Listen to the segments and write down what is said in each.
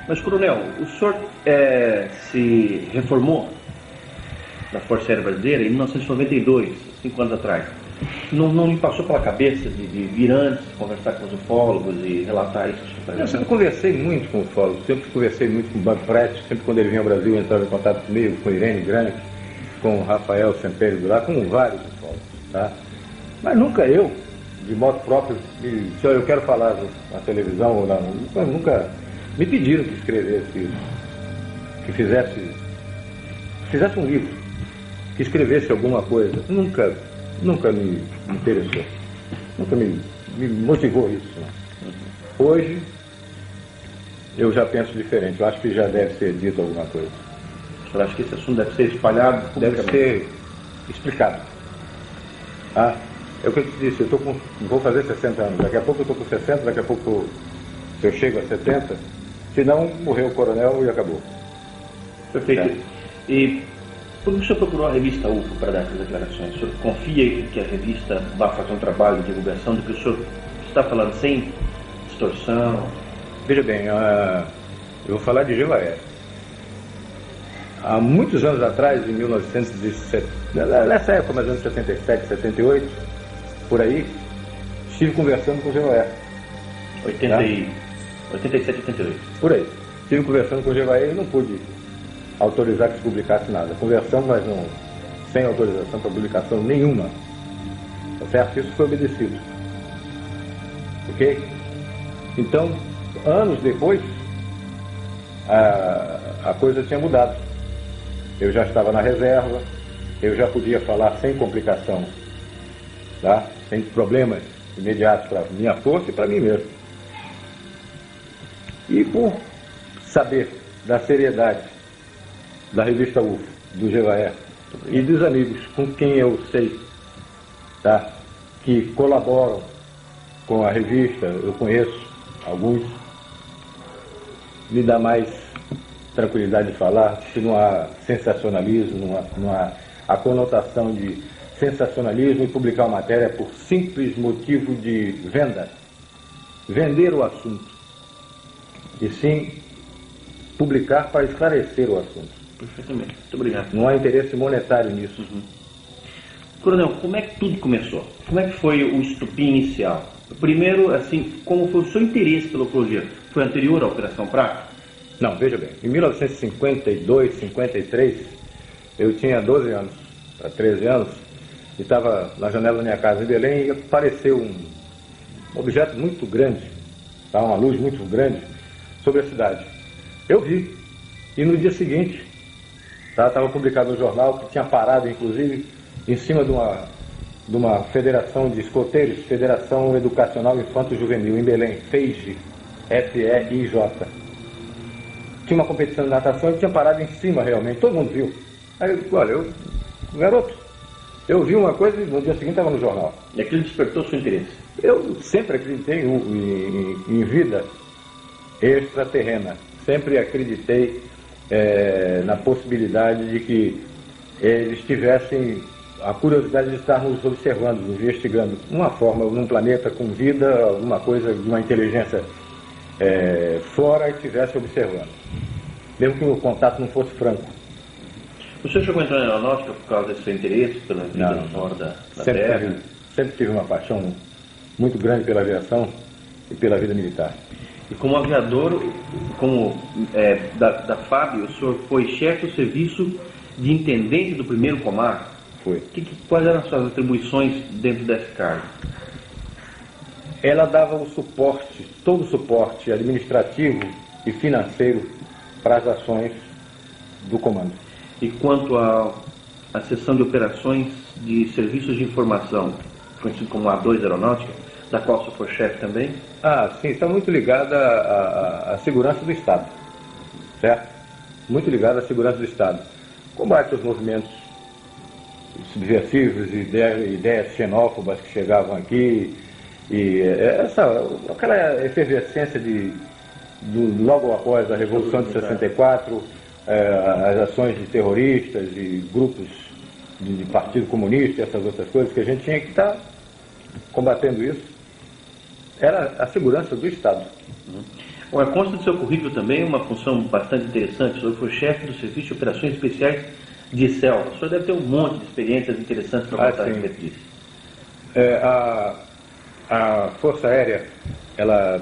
Mas, coronel, o senhor se reformou da Força Aérea Brasileira em 1992, 5 anos atrás. Não me passou pela cabeça de vir antes, conversar com os ufólogos e relatar isso? Eu sempre conversei muito com ufólogos, sempre conversei muito com o Banco Prete, sempre quando ele vinha ao Brasil entrava em contato comigo, com Irene Grande, com Rafael Sempério Goulart, com vários ufólogos, tá? Mas nunca eu, de modo próprio, se eu quero falar na televisão ou não, nunca me pediram que escrevesse isso, que fizesse um livro, que escrevesse alguma coisa. Nunca me interessou, nunca me motivou isso. Não. Hoje, eu já penso diferente, eu acho que já deve ser dito alguma coisa. Eu acho que esse assunto deve ser espalhado, deve ser explicado. Ah, é o que eu te disse, vou fazer 60 anos, daqui a pouco eu estou com 60, daqui a pouco eu chego a 70, se não, morreu o coronel e acabou. Perfeito. E por que o senhor procurou a revista UFO para dar essas declarações? O senhor confia que a revista vá fazer um trabalho de divulgação do que o senhor está falando sem distorção? Veja bem, eu vou falar de GEVAER. Há muitos anos atrás, em 1917, nessa época, mais ou menos 77, 78, por aí, estive conversando com o GEVAER. 87, 88. Por aí. Estive conversando com o GEVAER e não pude autorizar que se publicasse nada. Conversamos, mas não, sem autorização para publicação nenhuma. Tá certo? Isso foi obedecido. Ok? Então, anos depois, a coisa tinha mudado. Eu já estava na reserva, eu já podia falar sem complicação, tá? Sem problemas imediatos para minha força e para mim mesmo. E por saber da seriedade da revista UFO, do GEVAER e dos amigos com quem eu sei, tá, que colaboram com a revista, eu conheço alguns, me dá mais tranquilidade de falar, que não há sensacionalismo, não há a conotação de sensacionalismo e publicar uma matéria por simples motivo de venda, vender o assunto, e sim publicar para esclarecer o assunto. Perfeitamente, muito obrigado. Não há interesse monetário nisso. Coronel, como é que tudo começou? Como é que foi o estupim inicial? Primeiro, assim, como foi o seu interesse pela ufologia? Foi anterior à Operação Prato? Não, veja bem, em 1952, 53, eu tinha 12 anos, para 13 anos, e estava na janela da minha casa em Belém e apareceu um objeto muito grande, tá, uma luz muito grande sobre a cidade. Eu vi, e no dia seguinte, estava publicado no jornal que tinha parado, inclusive, em cima de uma federação de escoteiros, Federação Educacional Infanto-Juvenil, em Belém, FEIJ, F-E-I-J. Tinha uma competição de natação e tinha parado em cima realmente, todo mundo viu. Aí eu disse, olha, garoto, eu vi uma coisa e no dia seguinte estava no jornal. E aquilo despertou seu interesse? Eu sempre acreditei em vida extraterrena, sempre acreditei na possibilidade de que eles tivessem a curiosidade de estar nos observando, nos investigando, uma forma, num planeta com vida, alguma coisa de uma inteligência fora e estivesse observando, mesmo que o contato não fosse franco. O senhor chegou a entrar na aeronáutica por causa desse seu interesse pela vida fora da Terra? Sempre tive uma paixão muito grande pela aviação e pela vida militar. E como aviador, da FAB, o senhor foi chefe do serviço de intendente do primeiro comando? Foi. Quais eram as suas atribuições dentro desse cargo? Ela dava o suporte, todo o suporte administrativo e financeiro para as ações do comando. E quanto à seção de operações de serviços de informação, conhecido como A2 Aeronáutica, da qual o senhor foi chefe também? Ah, sim, está muito ligada à segurança do Estado, certo? Muito ligada à segurança do Estado. Combate aos movimentos subversivos, ideias xenófobas que chegavam aqui, e aquela efervescência logo após a Revolução de 64, as ações de terroristas e grupos de Partido Comunista e essas outras coisas que a gente tinha que estar combatendo isso. Era a segurança do Estado. Olha, consta do seu currículo também uma função bastante interessante. O senhor foi chefe do Serviço de Operações Especiais de Selva. O senhor deve ter um monte de experiências interessantes para contar a respeito disso. A Força Aérea, ela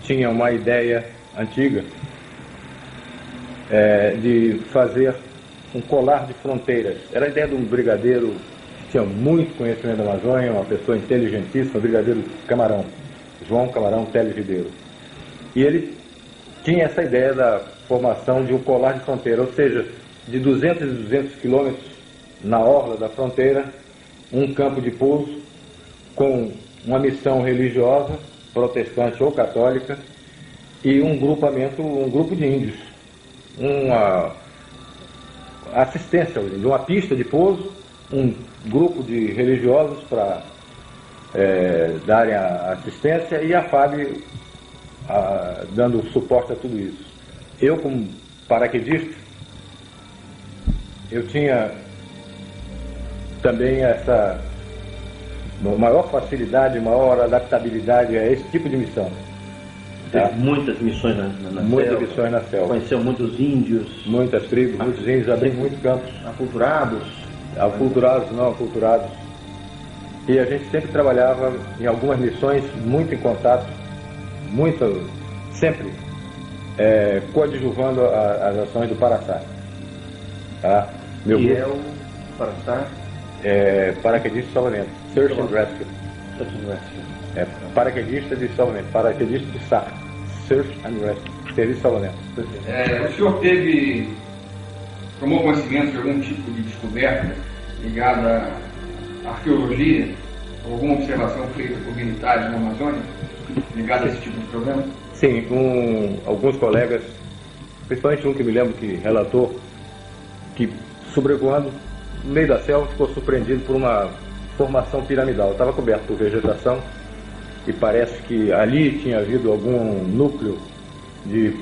tinha uma ideia antiga de fazer um colar de fronteiras. Era a ideia de um brigadeiro que tinha muito conhecimento da Amazônia, uma pessoa inteligentíssima, o brigadeiro Camarão, João Camarão Teles Ribeiro. E ele tinha essa ideia da formação de um colar de fronteira, ou seja, de 200 e 200 quilômetros na orla da fronteira, um campo de pouso com uma missão religiosa, protestante ou católica, e um grupo de índios, uma assistência, uma pista de pouso, um grupo de religiosos para darem a assistência e a FAB dando suporte a tudo isso. Eu, como paraquedista, eu tinha também essa maior facilidade, maior adaptabilidade a esse tipo de missão. Teve muitas missões na muitas selva. missões na selva. Conheceu muitos índios. Muitas tribos, muitos índios, abri muitos campos. Aculturados. Aculturados, não aculturados. E a gente sempre trabalhava em algumas missões, muito em contato, sempre coadjuvando as ações do Paraçá. Tá? Meu que grupo, é o Paraçá? Paraquedista de salvamento. Search and Rescue. Paraquedista de salvamento. Paraquedista de SAR. Search and Rescue. Serviço de salvamento. O senhor tomou conhecimento de algum tipo de descoberta ligada à arqueologia, ou alguma observação feita por militares na Amazônia, ligada a esse tipo de problema? Sim, alguns colegas, principalmente um que me lembro que relatou que, sobrevoando no meio da selva, ficou surpreendido por uma formação piramidal. Estava coberto por vegetação e parece que ali tinha havido algum núcleo de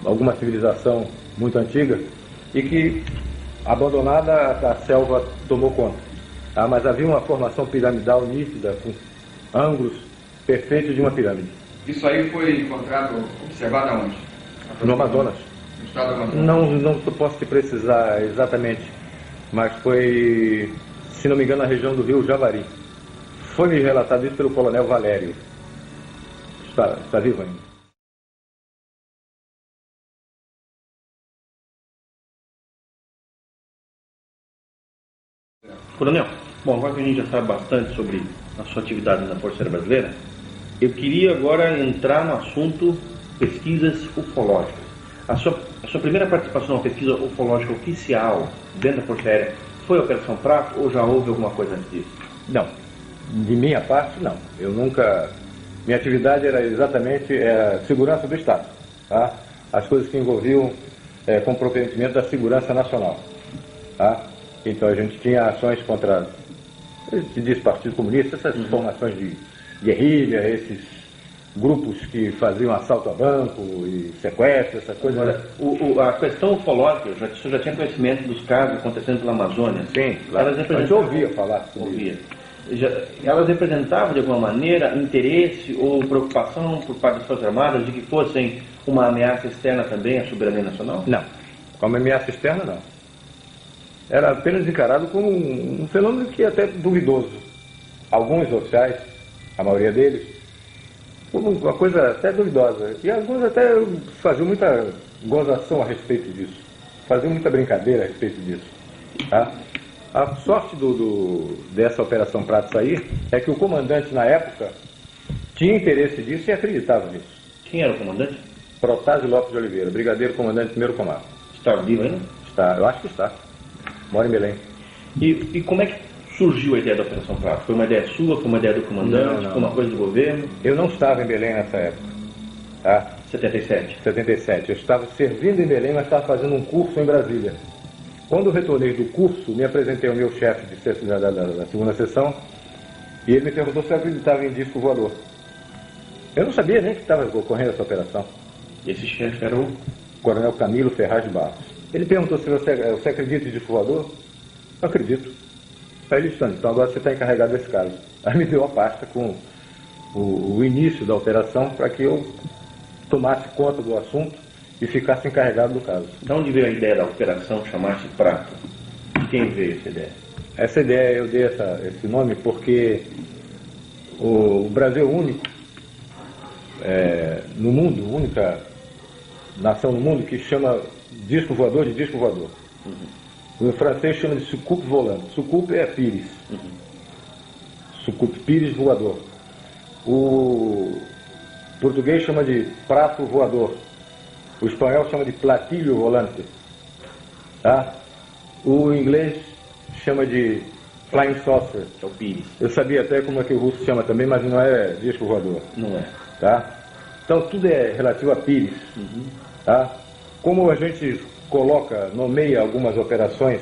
alguma civilização muito antiga e que, abandonada, a selva tomou conta. Mas havia uma formação piramidal nítida, com ângulos perfeitos de uma pirâmide. Isso aí foi encontrado, observado aonde? No Amazonas. No estado do Amazonas? Não posso te precisar exatamente, mas foi, se não me engano, na região do rio Javari. Foi-me relatado isso pelo coronel Valério. Está vivo ainda. Coronel, bom, agora que a gente já sabe bastante sobre a sua atividade na Força Aérea Brasileira, eu queria agora entrar no assunto pesquisas ufológicas. A sua primeira participação na pesquisa ufológica oficial dentro da Força Aérea foi a Operação Prato ou já houve alguma coisa antes disso? Não. De minha parte, não. Eu nunca... Minha atividade era exatamente segurança do Estado. Tá? As coisas que envolviam comprometimento da segurança nacional. Tá? Então a gente tinha ações contra, se diz Partido Comunista, essas formações de guerrilha, esses grupos que faziam assalto a banco e sequestro, essas coisas. Agora, a questão ufológica, o senhor já tinha conhecimento dos casos acontecendo pela Amazônia? Sim, claro. A gente ouvia falar sobre isso. Elas representavam de alguma maneira interesse ou preocupação por parte das Forças Armadas de que fossem uma ameaça externa também à soberania nacional? Não, como ameaça externa não. Era apenas encarado como um fenômeno que é até duvidoso. Alguns oficiais, a maioria deles, como uma coisa até duvidosa. E alguns até faziam muita gozação a respeito disso. Faziam muita brincadeira a respeito disso. Tá? A sorte dessa Operação Prato sair é que o comandante na época tinha interesse disso e acreditava nisso. Quem era o comandante? Protásio Lopes de Oliveira, brigadeiro comandante 1º Comando. Está vivo ainda? Está, eu acho que está. Mora em Belém. E como é que surgiu a ideia da Operação Prato? Foi uma ideia sua? Foi uma ideia do comandante? Não. Foi uma coisa do governo? Eu não estava em Belém nessa época. Tá? 77? 77. Eu estava servindo em Belém, mas estava fazendo um curso em Brasília. Quando eu retornei do curso, me apresentei ao meu chefe da segunda sessão e ele me perguntou se eu acreditava em disco voador. Eu não sabia nem que estava ocorrendo essa operação. Esse chefe era o Coronel Camilo Ferraz de Barros. Ele perguntou se você acredita em disco voador? Eu acredito. Aí ele disse, então agora você está encarregado desse caso. Aí me deu a pasta com o início da operação para que eu tomasse conta do assunto e ficasse encarregado do caso. De onde veio a ideia da operação chamar-se Prato? De quem veio essa ideia? Essa ideia, eu dei esse nome porque o Brasil é o único no mundo, única nação no mundo que chama disco voador de disco voador. O francês chama de soucoupe volante. Soucoupe é pires. Soucoupe, pires voador. O português chama de prato voador. O espanhol chama de platilho volante. Tá? O inglês chama de flying saucer. Que é o pires. Eu sabia até como é que o russo chama também, mas não é disco voador. Não é. Tá? Então tudo é relativo a pires. Tá? Como a gente nomeia algumas operações,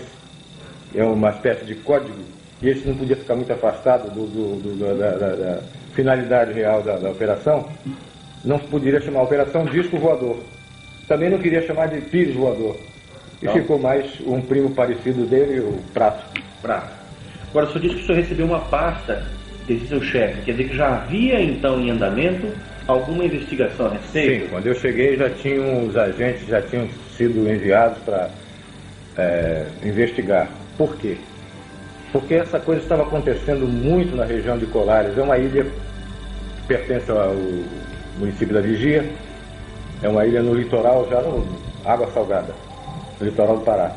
é uma espécie de código, e esse não podia ficar muito afastado da finalidade real da operação, não se poderia chamar a operação disco voador. Também não queria chamar de pires voador. E ficou mais um primo parecido dele, o Prato. Prato. Agora, o senhor disse que o senhor recebeu uma pasta desse seu chefe, quer dizer que já havia então em andamento alguma investigação a respeito? Sim, quando eu cheguei os agentes já tinham sido enviados para investigar. Por quê? Porque essa coisa estava acontecendo muito na região de Colares. É uma ilha que pertence ao município da Vigia, é uma ilha no litoral, já no água salgada, no litoral do Pará,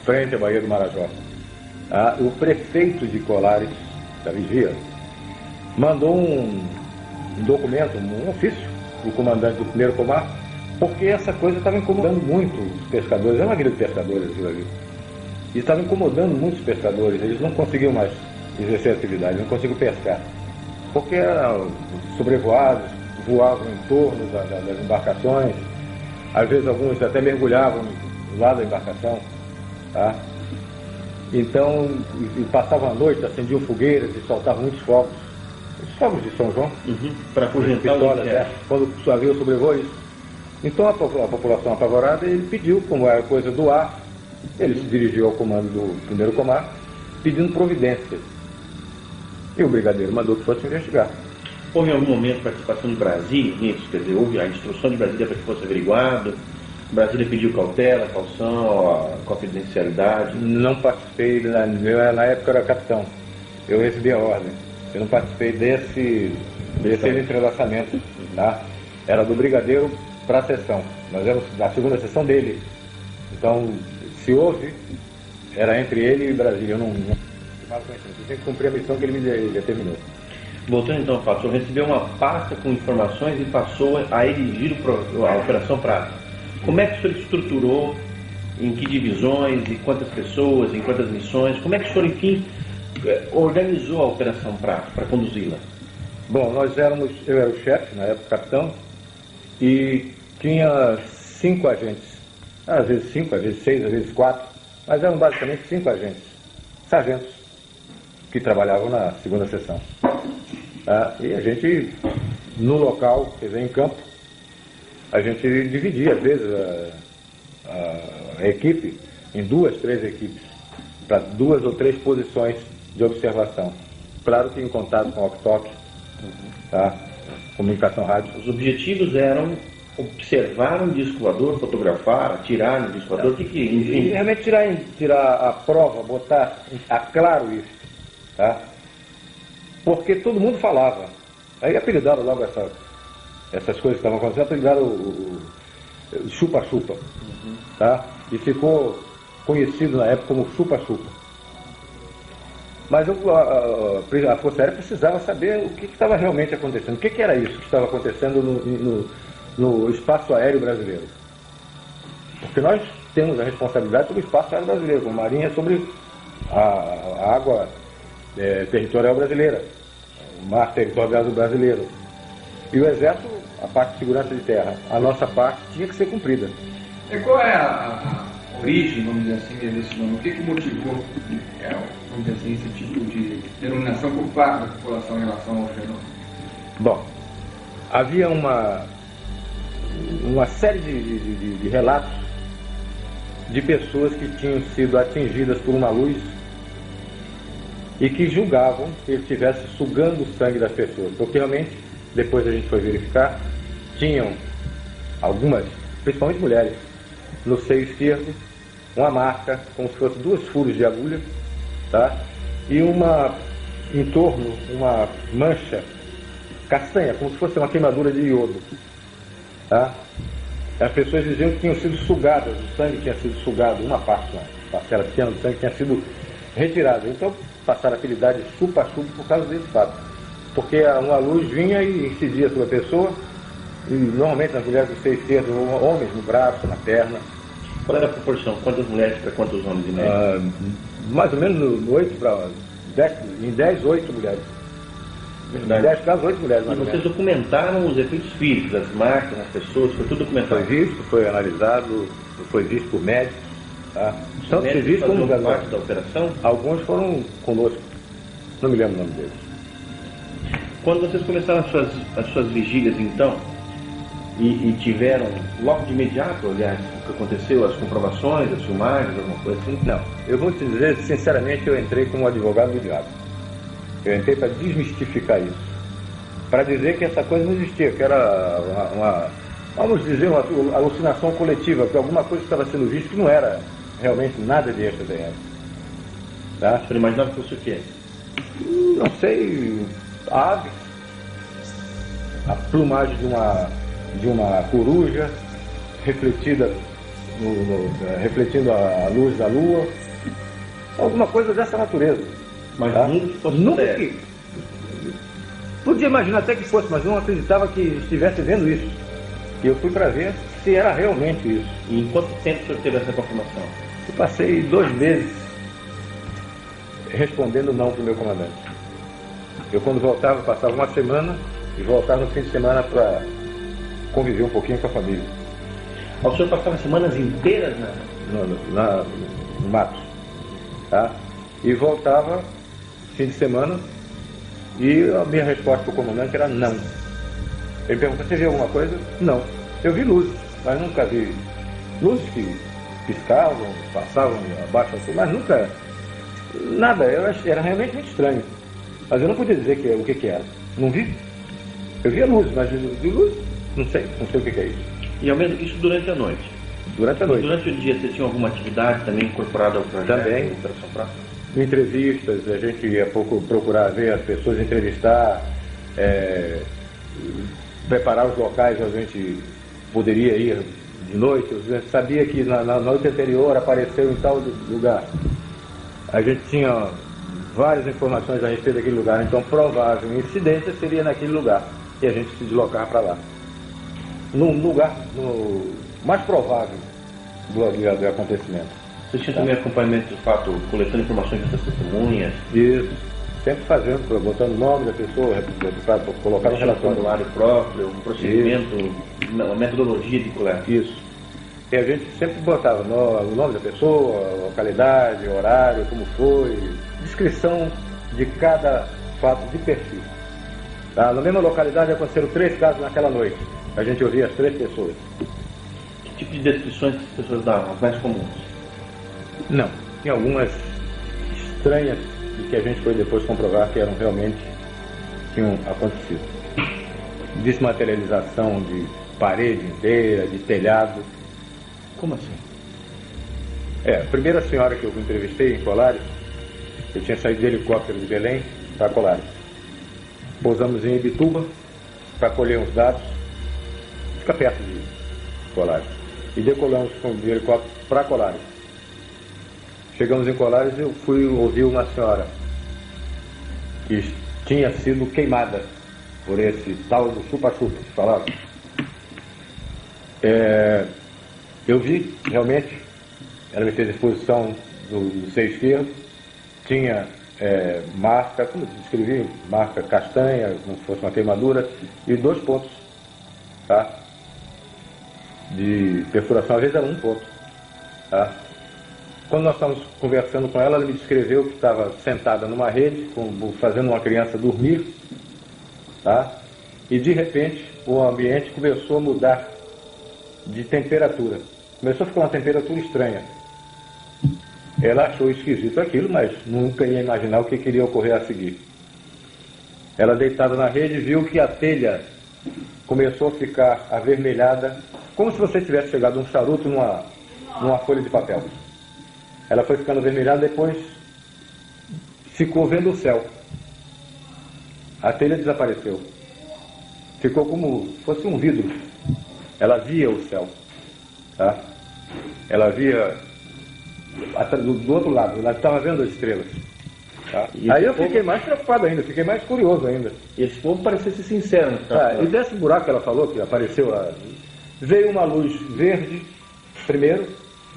frente à Baía do Marajó. O prefeito de Colares, da Vigia, mandou um documento, um ofício, do comandante do primeiro comar, porque essa coisa estava incomodando muito os pescadores. É uma vila de pescadores aquilo ali. E estava incomodando muitos pescadores. Eles não conseguiam mais exercer atividade, não conseguiam pescar. Porque eram sobrevoados, voavam em torno das embarcações. Às vezes alguns até mergulhavam do lado da embarcação. Tá? Então, e passavam a noite, acendiam fogueiras e soltavam muitos fogos. Os fogos de São João. Para afugentar os insetos. Quando havia sobrevoo isso. Então a população apavorada, ele pediu, como era coisa do ar, ele se dirigiu ao comando do primeiro comar, pedindo providências. E o brigadeiro mandou que fosse investigar. Houve em algum momento participação de Brasília nisso? Quer dizer, houve a instrução de Brasília para que fosse averiguado? Brasília pediu cautela, caução, a confidencialidade? Não participei, na época eu era capitão. Eu recebi a ordem. Eu não participei desse entrelaçamento. Tá? Era do brigadeiro para a sessão. Nós éramos da segunda sessão dele. Então, se houve, era entre ele e Brasília. Eu tinha que cumprir a missão que ele me determinou. Voltando então ao fato, o senhor recebeu uma pasta com informações e passou a dirigir a Operação Prato. Como é que o senhor estruturou, em que divisões, em quantas pessoas, em quantas missões? Como é que o senhor, enfim, organizou a Operação Prato para conduzi-la? Bom, eu era o chefe, na época capitão, e tinha 5 agentes. Às vezes 5, às vezes 6, às vezes 4, mas eram basicamente 5 agentes, sargentos, que trabalhavam na segunda seção. E a gente, no local, quer dizer, em campo, a gente dividia, às vezes, a equipe em 2, 3 equipes, para 2 ou 3 posições de observação. Claro que em contato com o walkie-talkie, tá? Comunicação rádio. Os objetivos eram observar um disco voador, fotografar, atirar no disco voador, enfim. E realmente tirar a prova, botar a claro isso, tá? Porque todo mundo falava. Aí apelidaram logo essas coisas que estavam acontecendo, apelidaram o chupa-chupa, tá? E ficou conhecido na época como chupa-chupa. Mas a Força Aérea precisava saber o que estava realmente acontecendo. O que era isso que estava acontecendo no espaço aéreo brasileiro? Porque nós temos a responsabilidade sobre o espaço aéreo brasileiro, como Marinha sobre a água territorial brasileira, o mar territorial brasileiro. E o Exército, a parte de segurança de terra. A nossa parte tinha que ser cumprida. E qual é a origem, vamos dizer assim, desse nome? O que motivou, vamos dizer assim, esse tipo de denominação por parte da população em relação ao fenômeno? Bom, havia uma série de relatos de pessoas que tinham sido atingidas por uma luz e que julgavam que ele estivesse sugando o sangue das pessoas, porque realmente, depois a gente foi verificar, tinham algumas, principalmente mulheres, no seio esquerdo, uma marca, como se fosse 2 furos de agulha, tá? E em torno, uma mancha castanha, como se fosse uma queimadura de iodo, tá? As pessoas diziam que tinham sido sugadas, o sangue tinha sido sugado, uma parcela pequena do sangue tinha sido retirada. Então passaram a apelidar de chupa-chupa por causa desse fato. Porque uma luz vinha e incidia sobre a pessoa, e normalmente nas mulheres do seio esquerdo, homens no braço, na perna. Qual era a proporção? Quantas mulheres para quantos homens de média? Mais ou menos 8 para 10, em 10, 8 mulheres. Verdade. Em 10 casos, 8 mulheres. E Mais ou vocês menos. documentaram os efeitos físicos, as marcas, as pessoas, foi tudo documentado? Foi visto, foi analisado, foi visto por médicos. Tá? Tanto que Médicos visto como faziam parte da operação? alguns foram conosco. Não me lembro o nome deles. Quando vocês começaram as suas vigílias, então, e tiveram logo de imediato, aliás, o que aconteceu, as comprovações, as filmagens, alguma coisa assim? Não, eu vou te dizer, sinceramente, eu entrei como advogado do diabo. Eu entrei para desmistificar isso. Para dizer que essa coisa não existia, que era vamos dizer, uma alucinação coletiva, que alguma coisa estava sendo vista que não era realmente nada de extraterrestre. Tá? Você imaginava que fosse o quê? Não sei, aves, a plumagem de uma coruja refletida refletindo a luz da lua, alguma coisa dessa natureza. Mas tá? nunca que fosse Nunca sério. que... Podia imaginar até que fosse, mas não acreditava que estivesse vendo isso. E eu fui para ver se era realmente isso. E em quanto tempo o senhor teve essa confirmação? Eu passei 2 meses respondendo não para o meu comandante. Eu, quando voltava, passava uma semana e voltava no fim de semana para conviver um pouquinho com a família. O senhor passava semanas inteiras No mato. Tá? E voltava fim de semana e a minha resposta para o comandante era não. Ele perguntou: você viu alguma coisa? Não. Eu vi luzes, mas nunca vi luzes que piscavam, passavam abaixo assim, mas nunca nada. Era realmente muito estranho. Mas eu não podia dizer o que era. Não vi. Eu via luz, mas vi luz, não sei o que é isso. E ao menos isso durante a noite? Durante a noite. Durante o dia você tinha alguma atividade também incorporada ao projeto? Também. Operação Praça? Entrevistas, a gente ia procurar ver as pessoas, entrevistar, preparar os locais onde a gente poderia ir de noite. A gente sabia que na noite anterior apareceu em tal lugar. A gente tinha várias informações a respeito daquele lugar, então provável incidência seria naquele lugar e a gente se deslocava para lá. No lugar mais provável do acontecimento. Vocês tinham também acompanhamento de fato, coletando informações dessas testemunhas? Isso, sempre fazendo, botando o nome da pessoa, para colocar no Um relatório. formulário próprio, um procedimento, uma metodologia de coleta? Isso. E a gente sempre botava o nome da pessoa, localidade, horário, como foi, descrição de cada fato de perfil. Tá? Na mesma localidade aconteceram 3 casos naquela noite. A gente ouvia as 3 pessoas. Que tipo de descrições que as pessoas davam, as mais comuns? Não. Tinha algumas estranhas e que a gente foi depois comprovar que eram realmente tinham acontecido. Desmaterialização de parede inteira, de telhado. Como assim? A primeira senhora que eu entrevistei em Colares, eu tinha saído de helicóptero de Belém para Colares. Pousamos em Ibituba para colher uns dados, fica perto de Colares. E decolamos com o helicóptero para Colares. Chegamos em Colares e eu fui ouvir uma senhora que tinha sido queimada por esse tal do chupa-chupa que falava. Eu vi, realmente, ela me fez a exposição do seio esquerdo, tinha marca, como eu descrevi, marca castanha, como se fosse uma queimadura, e 2 pontos, tá? De perfuração, às vezes era 1 ponto, tá? Quando nós estávamos conversando com ela, ela me descreveu que estava sentada numa rede, fazendo uma criança dormir, tá? E de repente o ambiente começou a mudar de temperatura. Começou a ficar uma temperatura estranha. Ela achou esquisito aquilo, mas nunca ia imaginar o que queria ocorrer a seguir. Ela, deitada na rede, viu que a telha começou a ficar avermelhada como se você tivesse chegado um charuto numa folha de papel. Ela foi ficando avermelhada, depois ficou vendo o céu. A telha desapareceu. Ficou como se fosse um vidro. Ela via o céu. Tá? Ela via do outro lado, ela estava vendo as estrelas. Tá? Aí eu fiquei mais preocupado ainda, fiquei mais curioso ainda. E esse povo parecia ser sincero. E desse buraco que ela falou, que apareceu lá, veio uma luz verde, primeiro,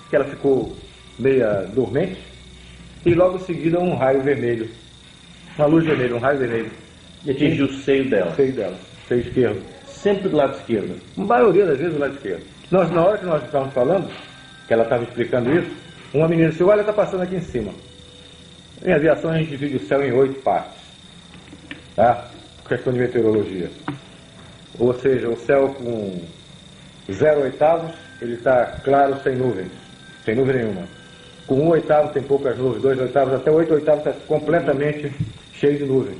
que ela ficou meia dormente, e logo em seguida um raio vermelho. Uma luz vermelha, um raio vermelho. E atingiu o seio dela. O seio dela, seio esquerdo. Sempre do lado esquerdo. A maioria das vezes do lado esquerdo. Na hora que nós estávamos falando, que ela estava explicando isso, uma menina disse, olha, está passando aqui em cima. Em aviação a gente divide o céu em 8 partes. Tá? Questão de meteorologia. Ou seja, o céu com 0/8, ele está claro, sem nuvens. Sem nuvem nenhuma. Com 1/8 tem poucas nuvens, 2/8, até 8/8 está completamente cheio de nuvens.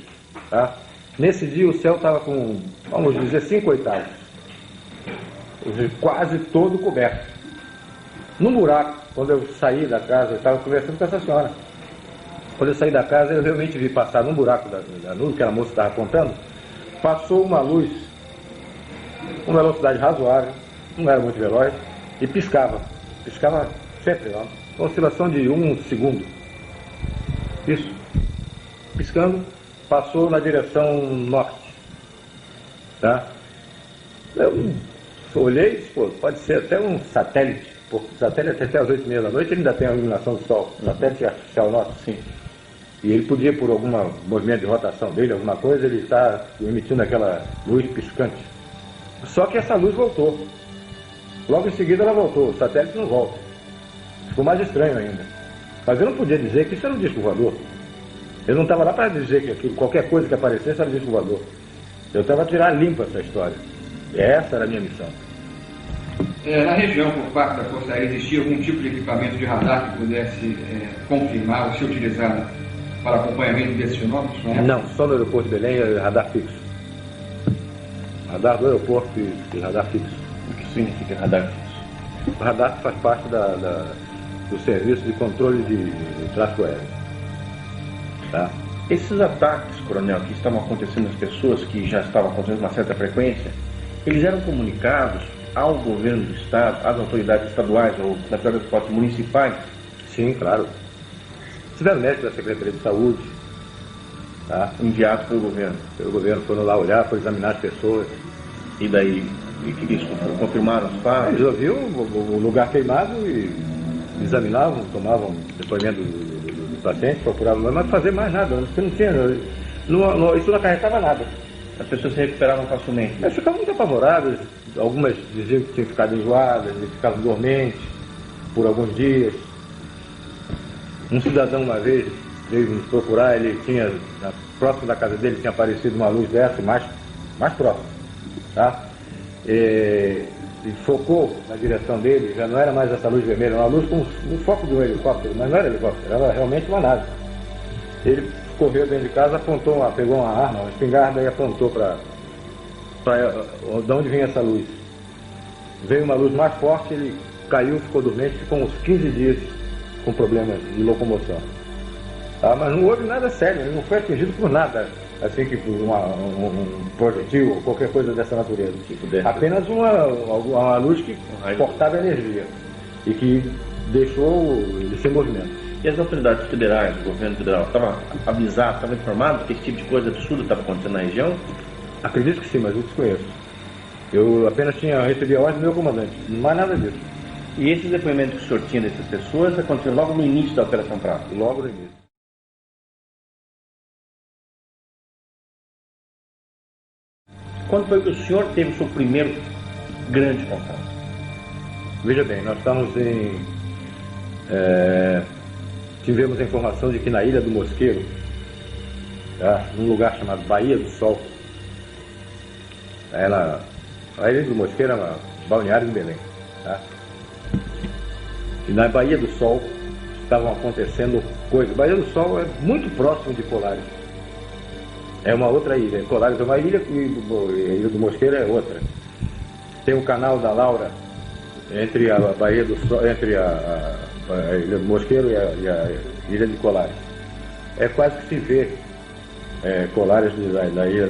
Tá? Nesse dia o céu estava com, vamos dizer, 5/8. Quase todo coberto. Num buraco, quando eu saí da casa, eu estava conversando com essa senhora. Quando eu saí da casa, eu realmente vi passar num buraco da nuvem, que a moça estava apontando, passou uma luz, com velocidade razoável, não era muito veloz, e piscava. Piscava sempre, ó, uma oscilação de 1 segundo. Isso. Piscando, passou na direção norte. Tá? Eu olhei e disse, pô, pode ser até um satélite, porque o satélite até às 8h30 da noite ele ainda tem a iluminação do sol. O satélite artificial nosso, sim. E ele podia, por algum movimento de rotação dele, alguma coisa, ele está emitindo aquela luz piscante. Só que essa luz voltou. Logo em seguida ela voltou, o satélite não volta. Ficou mais estranho ainda. Mas eu não podia dizer que isso era um disco voador. Eu não estava lá para dizer que qualquer coisa que aparecesse era um disco voador. Eu estava a tirar limpa essa história. Essa era a minha missão. Na região, por parte da Força Aérea, existia algum tipo de equipamento de radar que pudesse confirmar ou ser utilizado para acompanhamento desses fenômenos? Não, só no aeroporto de Belém é radar fixo. Radar do aeroporto e radar fixo. O que significa radar fixo? O radar faz parte do serviço de controle de tráfego aéreo. Tá? Esses ataques, coronel, que estavam acontecendo às pessoas, que já estavam acontecendo com uma certa frequência, eles eram comunicados ao governo do estado, às autoridades estaduais ou das autoridades municipais? Sim, claro. Tiveram médicos da Secretaria de Saúde, tá? Enviados pelo governo. Pelo governo, foram lá olhar, foram examinar as pessoas. E daí, eles confirmaram os fatos? Eles ouviam o lugar queimado e examinavam, tomavam depoimento do paciente, procuravam, mas não fazer mais nada, porque não tinha, isso não acarretava nada. As pessoas se recuperavam facilmente? Elas ficavam muito apavoradas, algumas diziam que tinham ficado enjoadas, ficavam dormentes por alguns dias. Um cidadão uma vez veio nos procurar, ele tinha, próximo da casa dele tinha aparecido uma luz dessa, mais próximo, tá? E focou na direção dele, já não era mais essa luz vermelha, era uma luz com o foco de um helicóptero, mas não era helicóptero, era realmente uma nave. Ele correu dentro de casa, apontou, pegou uma arma, uma espingarda e apontou para de onde vinha essa luz. Veio uma luz mais forte, ele caiu, ficou dormente, ficou uns 15 dias com problemas de locomoção. Tá? Mas não houve nada sério, ele não foi atingido por nada, assim que por um projetil ou qualquer coisa dessa natureza. Apenas uma luz que portava energia e que deixou ele sem movimento. E as autoridades federais, o governo federal, estava avisado, estava informado que esse tipo de coisa absurda estava acontecendo na região? Acredito que sim, mas eu desconheço. Eu apenas recebi a ordem do meu comandante, mais nada disso. E esses depoimentos que o senhor tinha dessas pessoas aconteceram logo no início da Operação Prato? Logo no início. Quando foi que o senhor teve o seu primeiro grande contato? Veja bem, nós estamos tivemos a informação de que na Ilha do Mosqueiro, tá, num lugar chamado Baía do Sol, a Ilha do Mosqueiro é uma balneário de Belém, tá? E na Baía do Sol estavam acontecendo coisas. Baía do Sol é muito próximo de Colares. É uma outra ilha. Colares é uma ilha e a Ilha do Mosqueiro é outra. Tem o canal da Laura, entre a Baía do Sol, entre a Ilha do Mosqueiro e a Ilha de Colares. É quase que se vê Colares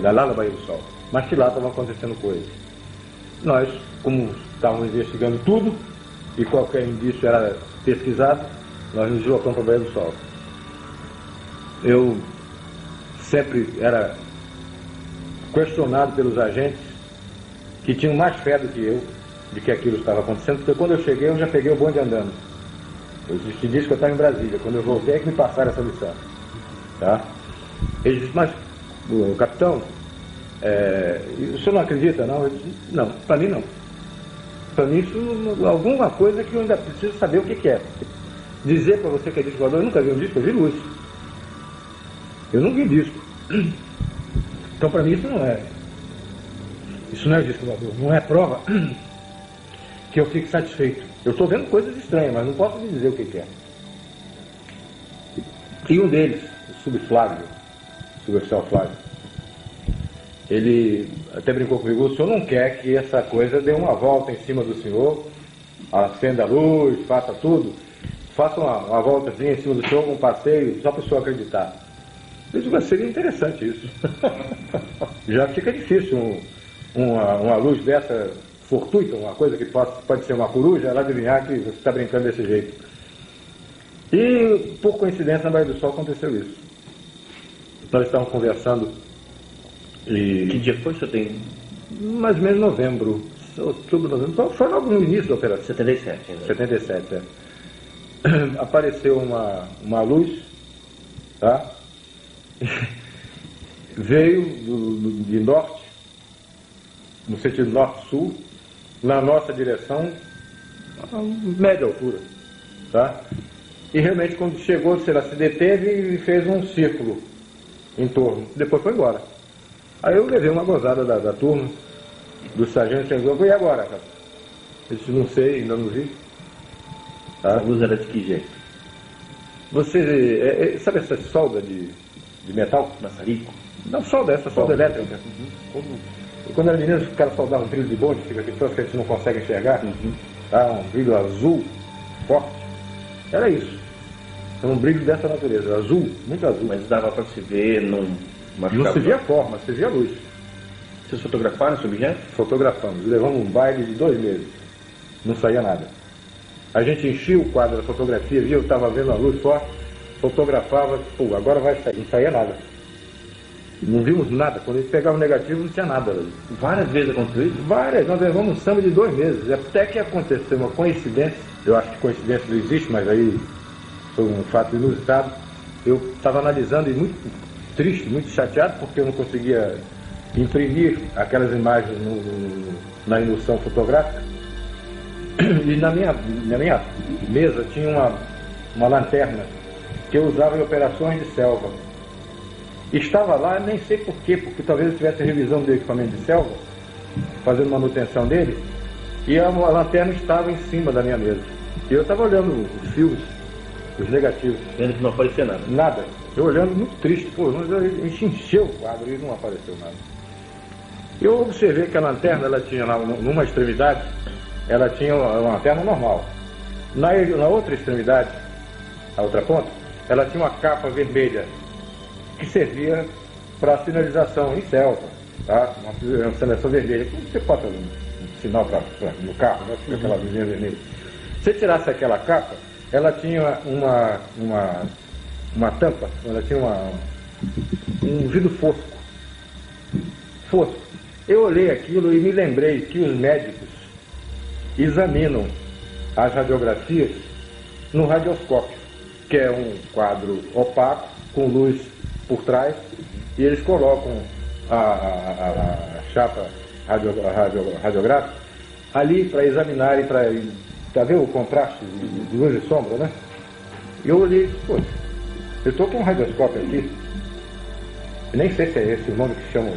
lá da Baía do Sol. Mas que lá estavam acontecendo coisas. Nós, como estávamos investigando tudo, e qualquer indício era pesquisado, nós nos deslocamos para a Baía do Sol. Eu sempre era questionado pelos agentes que tinham mais fé do que eu de que aquilo estava acontecendo, porque quando eu cheguei, eu já peguei o bonde andando. Eu te disse que eu estava em Brasília. Quando eu voltei, é que me passaram essa lição. Tá? Ele disse, mas, capitão, o senhor não acredita, não? Eu disse, não, para mim não. Para mim isso alguma coisa que eu ainda preciso saber o que é. Dizer para você que é disco voador, eu nunca vi um disco, eu vi luz. Eu não vi disco. Então para mim isso não é disco voador, não é prova que eu fique satisfeito. Eu estou vendo coisas estranhas, mas não posso lhe dizer o que é. E um deles, o suboficial Flávio, ele até brincou comigo, o senhor não quer que essa coisa dê uma volta em cima do senhor, acenda a luz, faça tudo, faça uma voltazinha em cima do senhor, um passeio, só para o senhor acreditar. Eu disse, mas seria interessante isso. Já fica difícil uma luz dessa fortuita, uma coisa que pode ser uma coruja, ela adivinhar que você está brincando desse jeito. E, por coincidência, na Baía do Sol aconteceu isso. Nós estávamos conversando e... Que dia foi, senhor tem? Mais ou menos novembro, outubro, novembro, foi logo no início da operação. 77, ainda. 77, Apareceu uma luz, tá? Veio de norte, no sentido norte-sul, na nossa direção, a média altura, tá? E realmente quando chegou, ela se deteve e fez um círculo em torno, depois foi embora. Aí eu levei uma gozada da turma, do sargento, e agora, cara? Eu disse, não sei, ainda não vi. Tá? A luz era de que jeito? Você, sabe essa solda de metal? Maçarico? Não, essa solda elétrica. Quando era menino, os caras soldavam um brilho de bonde, fica aquele troço que a gente não consegue enxergar. Tá? Um brilho azul, forte. Era isso. Era um brilho dessa natureza, azul, muito azul. Mas dava para se ver, não se via a forma, se via a luz. Vocês fotografaram esse objeto? Fotografamos. Levamos um baile de 2 meses. Não saía nada. A gente enchia o quadro da fotografia, via, eu estava vendo a luz forte, fotografava, pô, agora vai sair. Não saía nada. Não vimos nada. Quando a gente pegava o negativo, não tinha nada ali. Várias vezes aconteceu isso? Várias. Nós levamos um samba de 2 meses. Até que aconteceu uma coincidência. Eu acho que coincidência não existe, mas aí foi um fato inusitado. Eu estava analisando e muito triste, muito chateado, porque eu não conseguia imprimir aquelas imagens na emulsão fotográfica. E na minha mesa tinha uma lanterna que eu usava em operações de selva. Estava lá, nem sei porquê, porque talvez eu tivesse revisão do equipamento de selva, fazendo manutenção dele, e a lanterna estava em cima da minha mesa. E eu estava olhando os filmes, os negativos. Vendo que não aparecia nada? Nada. Eu olhando muito triste, pô, a gente encheu o quadro e não apareceu nada. Eu observei que a lanterna, ela tinha lá, numa extremidade, ela tinha uma lanterna normal. Na outra extremidade, a outra ponta, ela tinha uma capa vermelha, que servia para sinalização em selva, tá? Uma sinalização vermelha. Como você bota um sinal no carro, né? Fica aquela luzinha vermelha. Se você tirasse aquela capa, ela tinha uma tampa, ela tinha um vidro fosco. Eu olhei aquilo e me lembrei que os médicos examinam as radiografias no radioscópio, que é um quadro opaco, com luz por trás, e eles colocam a chapa radiográfica ali para examinarem, para ver o contraste de luz e sombra, né? E eu olhei e disse, pô, eu estou com um radioscópio aqui, eu nem sei se é esse o nome que chamam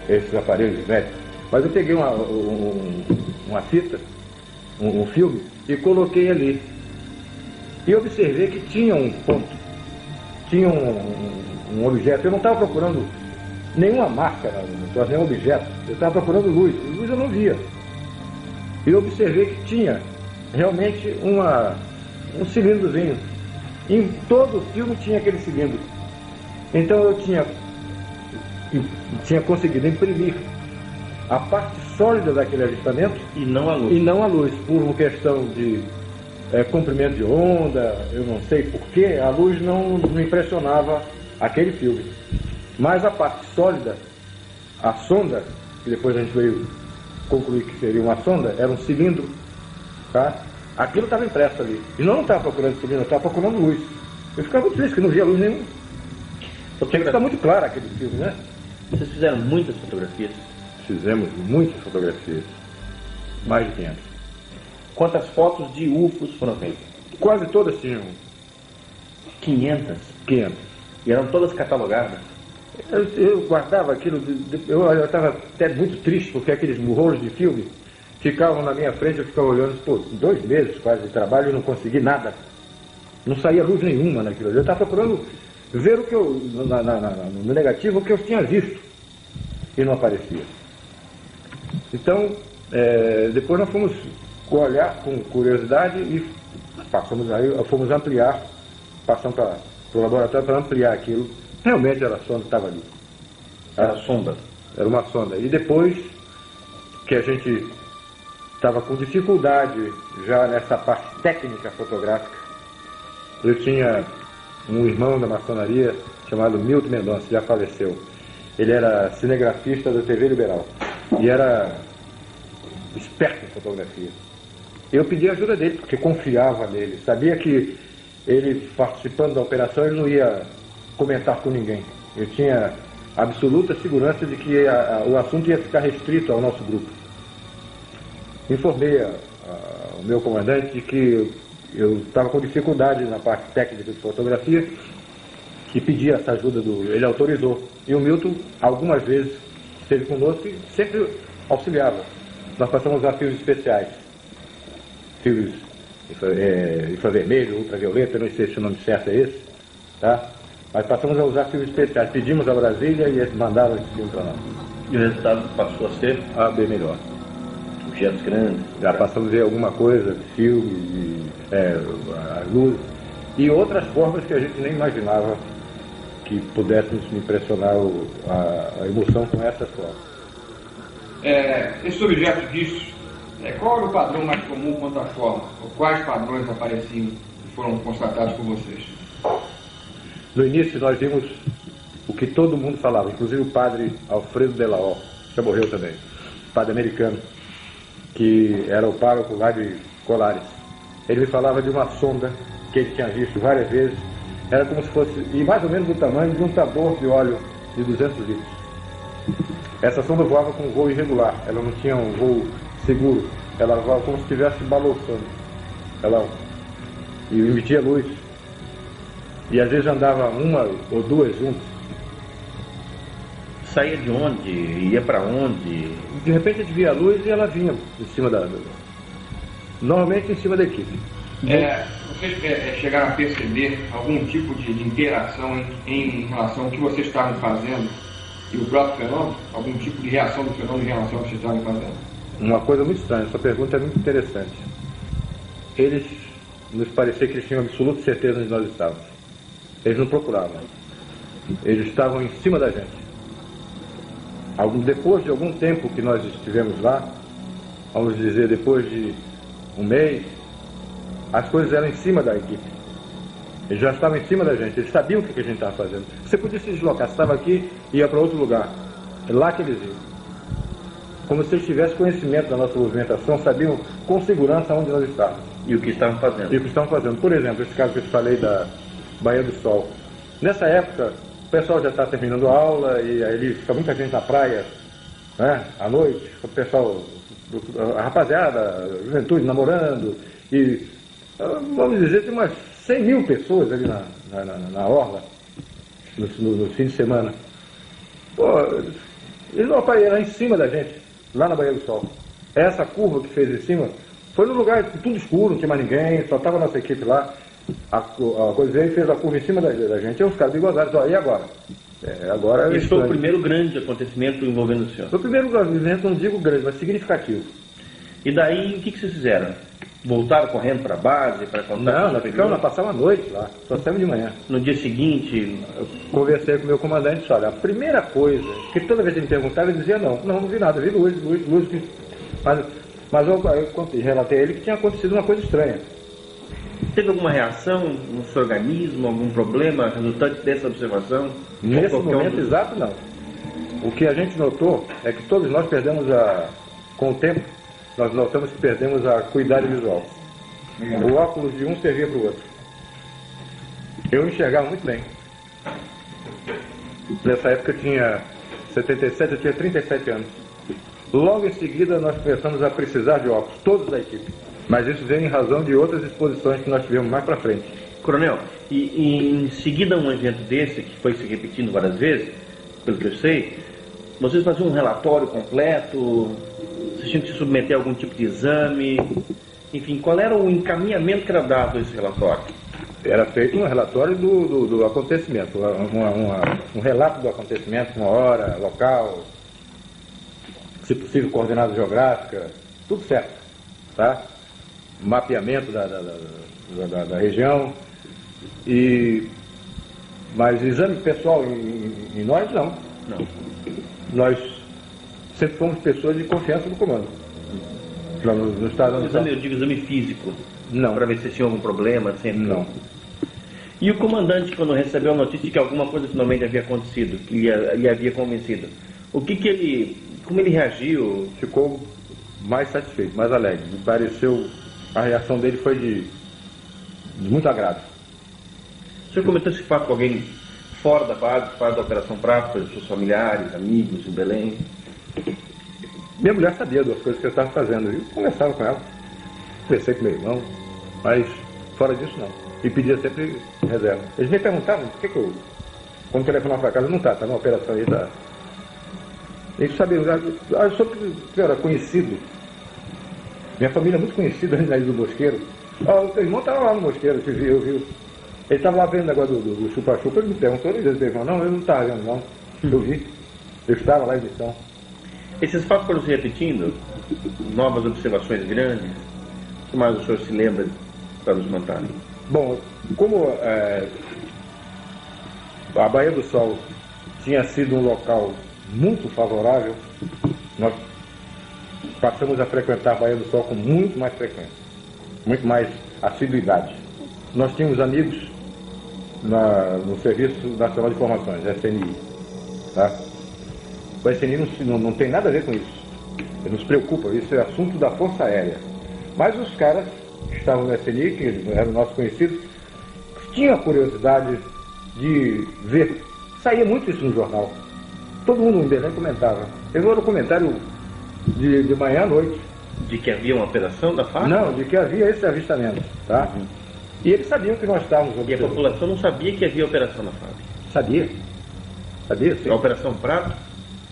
esses aparelhos médicos, mas eu peguei uma fita, um filme, e coloquei ali. E observei que tinha um ponto, tinha um objeto. Eu não estava procurando nenhuma marca, nenhum objeto. Eu estava procurando luz. E luz eu não via. e eu observei que tinha realmente um cilindrozinho. Em todo o filme tinha aquele cilindro. Então eu tinha conseguido imprimir a parte sólida daquele avistamento E não a luz. e não a luz, por uma questão de comprimento de onda, eu não sei porquê, a luz não impressionava aquele filme. Mas a parte sólida, a sonda, que depois a gente veio concluir que seria uma sonda, era um cilindro, tá? Aquilo estava impresso ali. E não estava procurando cilindro, eu estava procurando luz. Eu ficava muito triste, que não via luz nenhuma. Tinha que ficar muito claro aquele filme, né? Vocês fizeram muitas fotografias? Fizemos muitas fotografias, mais de 500. Quantas fotos de UFOs foram feitas? Quase todas tinham 500. 500. E eram todas catalogadas? Eu guardava aquilo, eu estava até muito triste, porque aqueles rolos de filme ficavam na minha frente, eu ficava olhando, pô, 2 meses quase de trabalho e não consegui nada. Não saía luz nenhuma naquilo. Eu estava procurando ver o que eu, no negativo, o que eu tinha visto. E não aparecia. Então, depois nós fomos olhar com curiosidade e fomos ampliar, passamos para o laboratório para ampliar aquilo. Realmente era a sonda que estava ali. Era sonda? Era uma sonda. E depois que a gente estava com dificuldade já nessa parte técnica fotográfica, eu tinha um irmão da maçonaria chamado Milton Mendonça, já faleceu. Ele era cinegrafista da TV Liberal e era esperto em fotografia. Eu pedi a ajuda dele, porque confiava nele. Sabia que ele, participando da operação, ele não ia comentar com ninguém. Eu tinha absoluta segurança de que o assunto ia ficar restrito ao nosso grupo. Informei o meu comandante de que eu estava com dificuldade na parte técnica de fotografia e pedi essa ajuda ele autorizou. E o Milton, algumas vezes, esteve conosco e sempre auxiliava. Nós passamos a fios especiais. Fios infravermelho, ultravioleta, não sei se o nome certo é esse, tá? Mas passamos a usar fios especiais. Pedimos a Brasília e eles mandaram esse filme para nós. E o resultado passou a ser? Bem melhor. Objetos grandes. Já passamos a ver alguma coisa, filme, a luz e outras formas que a gente nem imaginava que pudéssemos impressionar a emoção com essas formas. Esses objetos vistos, qual era o padrão mais comum quanto à forma? Ou quais padrões apareciam e foram constatados por vocês? No início nós vimos o que todo mundo falava, inclusive o padre Alfredo Delaó, já morreu também, padre americano, que era o pároco lá de Colares. Ele me falava de uma sonda que ele tinha visto várias vezes, era como se fosse, e mais ou menos do tamanho de um tambor de óleo de 200 litros. Essa sonda voava com um voo irregular, ela não tinha um voo seguro, ela voava como se estivesse balançando. E emitia luz. E às vezes andava uma ou duas juntas. Saía de onde? Ia para onde? De repente a gente via a luz e ela vinha em cima normalmente em cima da equipe. Vocês chegaram a perceber algum tipo de interação em relação ao que vocês estavam fazendo e o próprio fenômeno? Algum tipo de reação do fenômeno em relação ao que vocês estavam fazendo? Uma coisa muito estranha, essa pergunta é muito interessante. Eles nos parecia que eles tinham absoluta certeza onde nós estávamos. Eles não procuravam. Eles estavam em cima da gente. Depois de algum tempo que nós estivemos lá, vamos dizer, depois de um mês, as coisas eram em cima da equipe. Eles já estavam em cima da gente, eles sabiam o que a gente estava fazendo. Você podia se deslocar, você estava aqui e ia para outro lugar. É lá que eles iam. Como se eles tivessem conhecimento da nossa movimentação, sabiam com segurança onde nós estávamos. E o que estavam fazendo. E o que estavam fazendo. Por exemplo, esse caso que eu te falei da Baía do Sol. Nessa época, o pessoal já está terminando a aula e aí fica muita gente na praia, né, à noite, o pessoal, a rapaziada, a juventude namorando, e vamos dizer, tem umas 100 mil pessoas ali na orla, no fim de semana. Pô, eles não apareceram em cima da gente, lá na Baía do Sol. Essa curva que fez em cima foi num lugar tudo escuro, não tinha mais ninguém, só estava a nossa equipe lá. A coisa veio e fez a curva em cima da gente. E os caras bigodados, e agora? Esse foi o primeiro grande acontecimento envolvendo o senhor? Foi o primeiro acontecimento, não digo grande, mas significativo. E daí, o que vocês fizeram? Voltaram correndo para a base, para contar? Não, nós passamos a noite lá, só saímos de manhã. No dia seguinte... Eu conversei com o meu comandante e disse, olha, a primeira coisa, que toda vez que ele me perguntava, ele dizia não vi nada, vi luz. Mas eu relatei a ele que tinha acontecido uma coisa estranha. Teve alguma reação no seu organismo, algum problema resultante dessa observação? Nesse momento exato, não. O que a gente notou é que todos nós perdemos com o tempo, nós notamos que perdemos a acuidade visual. O óculos de um servia para o outro. Eu enxergava muito bem. Nessa época eu tinha 77, eu tinha 37 anos. Logo em seguida nós começamos a precisar de óculos, todos da equipe. Mas isso veio em razão de outras exposições que nós tivemos mais para frente. Coronel, e em seguida a um evento desse, que foi se repetindo várias vezes, pelo que eu sei, vocês faziam um relatório completo, vocês tinham que se submeter a algum tipo de exame, enfim, qual era o encaminhamento que era dado a esse relatório? Era feito um relatório do acontecimento, um relato do acontecimento, uma hora, local, se possível coordenada geográfica, tudo certo, tá? Mapeamento da região, mas exame pessoal em nós, não. Nós sempre fomos pessoas de confiança do comando. No estado eu digo exame físico. Não. Para ver se tinha algum problema, sempre. Não. E o comandante, quando recebeu a notícia de que alguma coisa finalmente havia acontecido, que lhe havia convencido, como ele reagiu? Ficou mais satisfeito, mais alegre. Me pareceu, a reação dele foi de muito agrado. O senhor comentou esse fato com alguém fora da base, fora da Operação Prato, seus familiares, amigos em Belém? Minha mulher sabia das coisas que eu estava fazendo. Eu conversava com ela, conversei com meu irmão, mas fora disso não. E pedia sempre reserva. Eles me perguntavam por que eu, quando telefonava para casa, não está numa operação aí da... Eles sabiam, eu sou que era conhecido. Minha família é muito conhecida ali na Ilha do Mosqueiro. O teu irmão estava lá no Mosqueiro, eu vi. Ele estava lá vendo o negócio do chupa-chupa, ele me perguntou, ele falou, não, eu não estava vendo não. Eu vi. Eu estava lá em missão. Esses fatos foram se repetindo? Novas observações grandes? O que mais o senhor se lembra para nos contar? Bom, como a Baía do Sol tinha sido um local muito favorável, nós passamos a frequentar a Baía do Sol com muito mais frequência, muito mais assiduidade. Nós tínhamos amigos no Serviço Nacional de Informações, SNI. Tá? O SNI não tem nada a ver com isso. Ele nos preocupa, isso é assunto da Força Aérea. Mas os caras que estavam no SNI, que eram nossos conhecidos, tinham a curiosidade de ver. Saía muito isso no jornal. Todo mundo em Belém comentava. Eu vou no comentário de manhã à noite. De que havia uma operação da FARC? Não, de que havia esse avistamento. Tá? Uhum. E eles sabiam que nós estávamos... E a população não sabia que havia operação na FARC? Sabia. Sabia, sim. A Operação Prato?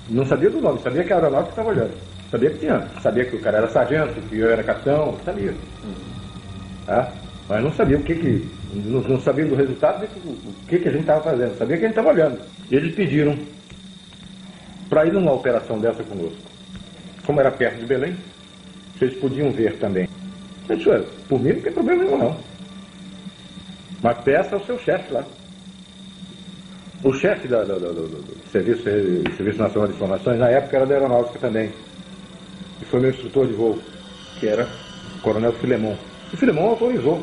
Não sabia do nome, sabia que a aeronáutica estava olhando. Sabia que tinha. Sabia que o cara era sargento, que eu era capitão, sabia. Tá? Mas não sabia não sabia do resultado o que a gente estava fazendo. Sabia que a gente estava olhando. E eles pediram para ir numa operação dessa conosco. Como era perto de Belém, vocês podiam ver também. Eu disse, por mim não tem problema nenhum não. Mas peça ao seu chefe lá. O chefe do Serviço Nacional de Informações, na época, era da Aeronáutica também. E foi meu instrutor de voo, que era o Coronel Filemon. O Filemon autorizou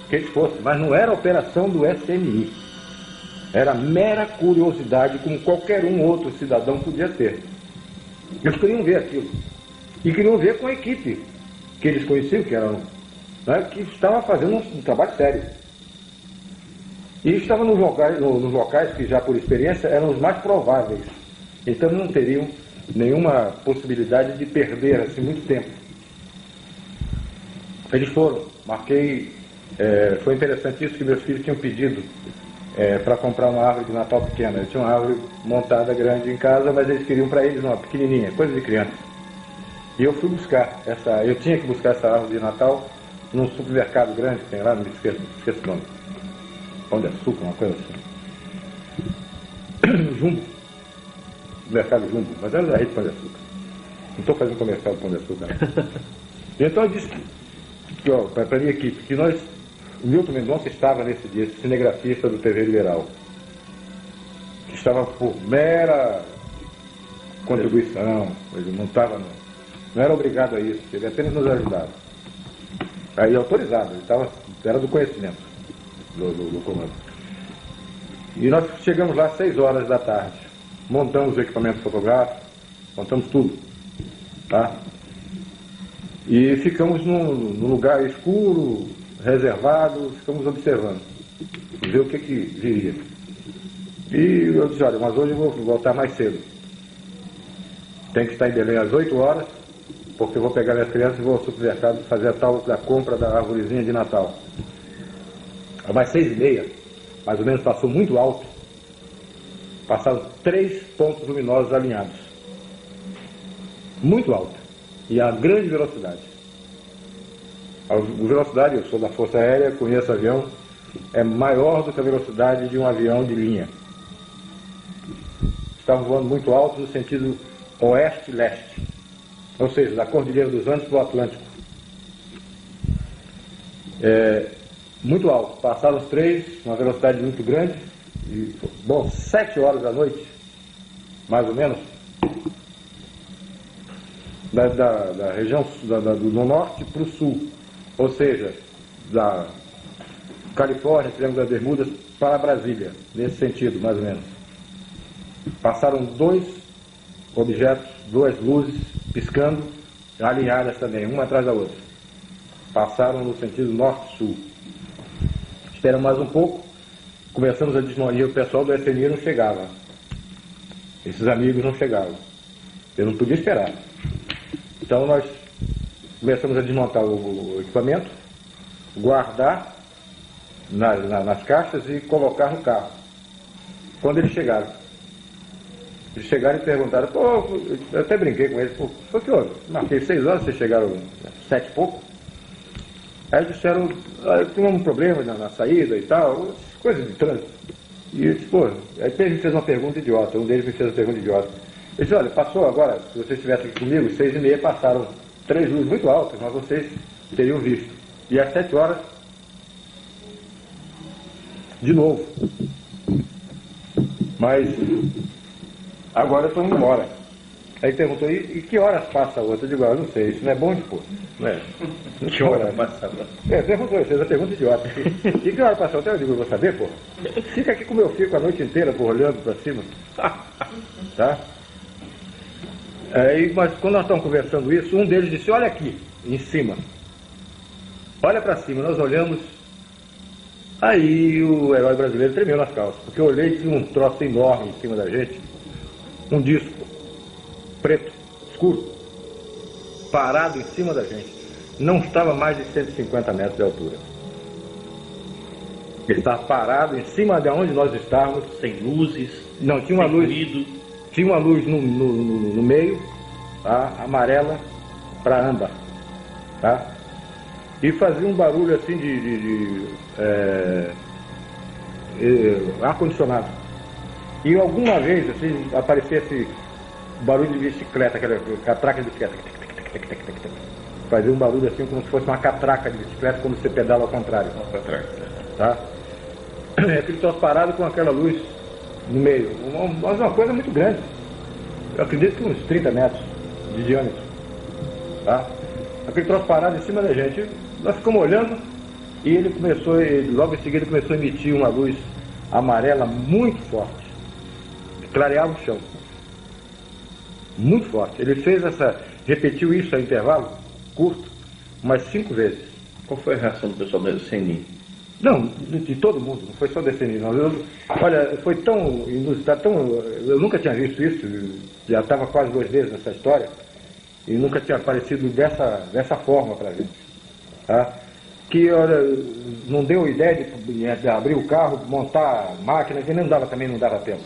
que eles fossem, mas não era operação do SNI. Era mera curiosidade, como qualquer outro cidadão podia ter. Eles queriam ver aquilo. E queriam ver com a equipe que eles conheciam, que estava fazendo um trabalho sério. E estavam nos locais que já por experiência eram os mais prováveis. Então não teriam nenhuma possibilidade de perder assim muito tempo. Eles foram, marquei, foi interessante isso que meus filhos tinham pedido para comprar uma árvore de Natal pequena. Eu tinha uma árvore montada grande em casa, mas eles queriam para eles uma pequenininha, coisa de criança. E eu fui buscar eu tinha que buscar essa árvore de Natal num supermercado grande que tem lá, não me esqueço o nome. Pão de Açúcar, uma coisa assim. Jumbo. Mercado Jumbo. Mas era da rede Pão de Açúcar. Não estou fazendo comercial do Pão de Açúcar, né? Então eu disse para a minha equipe que o Milton Mendonça estava nesse dia, esse cinegrafista do TV Liberal, que estava por mera contribuição, ele não estava, não era obrigado a isso, ele apenas nos ajudava. Aí autorizado, era do conhecimento do comando. E nós chegamos lá às 6 horas da tarde, montamos o equipamento fotográfico, montamos tudo, tá? E ficamos num lugar escuro, reservado, ficamos observando, ver o que viria. E eu disse, olha, mas hoje eu vou voltar mais cedo. Tem que estar em Belém às 8 horas, porque eu vou pegar minhas crianças e vou ao supermercado fazer a tal da compra da arvorezinha de Natal. Às 6h30, mais ou menos, passou muito alto. Passaram 3 pontos luminosos alinhados. Muito alto. E a grande velocidade. A velocidade, eu sou da Força Aérea, conheço avião, é maior do que a velocidade de um avião de linha. Estavam voando muito alto no sentido oeste-leste, ou seja, da Cordilheira dos Andes para o Atlântico. Muito alto. Passaram os 3, uma velocidade muito grande, e, 7 horas da noite, mais ou menos, da região do norte para o sul, ou seja, da Califórnia, Triângulo das Bermudas, para Brasília, nesse sentido, mais ou menos. Passaram 2 objetos, 2 luzes, piscando, alinhadas também, uma atrás da outra. Passaram no sentido norte-sul. Esperamos mais um pouco, começamos a desmontar, e o pessoal do SNI não chegava. Esses amigos não chegavam. Eu não podia esperar. Então nós começamos a desmontar o equipamento, guardar nas caixas e colocar no carro. Quando eles chegaram e perguntaram, eu até brinquei com eles, foi que houve? Marquei 6 horas, vocês chegaram 7 e pouco. Aí disseram, tinha um problema na saída e tal, coisas de trânsito. E eu disse, aí ele me fez uma pergunta idiota, um deles me fez uma pergunta idiota. Ele disse, olha, passou agora, se vocês estivessem aqui comigo, 6h30 passaram 3 luzes muito altas, mas vocês teriam visto. E às 7 horas, de novo. Mas agora eu estou indo embora. Aí perguntou, e que horas passa a outra? Eu digo, eu não sei, isso não é bom de pôr. Não é? Que hora passa a outra? Perguntou, fez a pergunta idiota. E que hora passa a outra? Eu digo, eu vou saber, pô. Fica aqui como eu fico a noite inteira, pô, olhando para cima. Tá? Mas quando nós estamos conversando isso, um deles disse, olha aqui, em cima. Olha para cima, nós olhamos. Aí o herói brasileiro tremeu nas calças, porque eu olhei e tinha um troço enorme em cima da gente, um disco preto, escuro, parado em cima da gente. Não estava mais de 150 metros de altura. Ele estava parado em cima de onde nós estávamos. Sem luzes, não, tinha uma luz, tinha uma luz no meio, tá? Amarela para âmbar, tá? E fazia um barulho assim de ar-condicionado. E alguma vez assim, aparecia esse barulho de bicicleta, aquela catraca de bicicleta. Fazia um barulho assim como se fosse uma catraca de bicicleta quando você pedala ao contrário. Tá? Aquele troço parado com aquela luz no meio. Uma coisa muito grande. Eu acredito que uns 30 metros de diâmetro. Tá? Aquele troço parado em cima da gente. Nós ficamos olhando e ele começou, logo em seguida começou a emitir uma luz amarela muito forte. Clareava o chão. Muito forte. Ele repetiu isso a intervalo curto, umas 5 vezes. Qual foi a reação do pessoal da CNI? Não, de todo mundo, não foi só da CNI, não. Olha, foi tão inusitado, eu nunca tinha visto isso, já estava quase 2 vezes nessa história, e nunca tinha aparecido dessa forma para a gente. Tá? Que, olha, não deu ideia de abrir o carro, montar a máquina, que não dava tempo.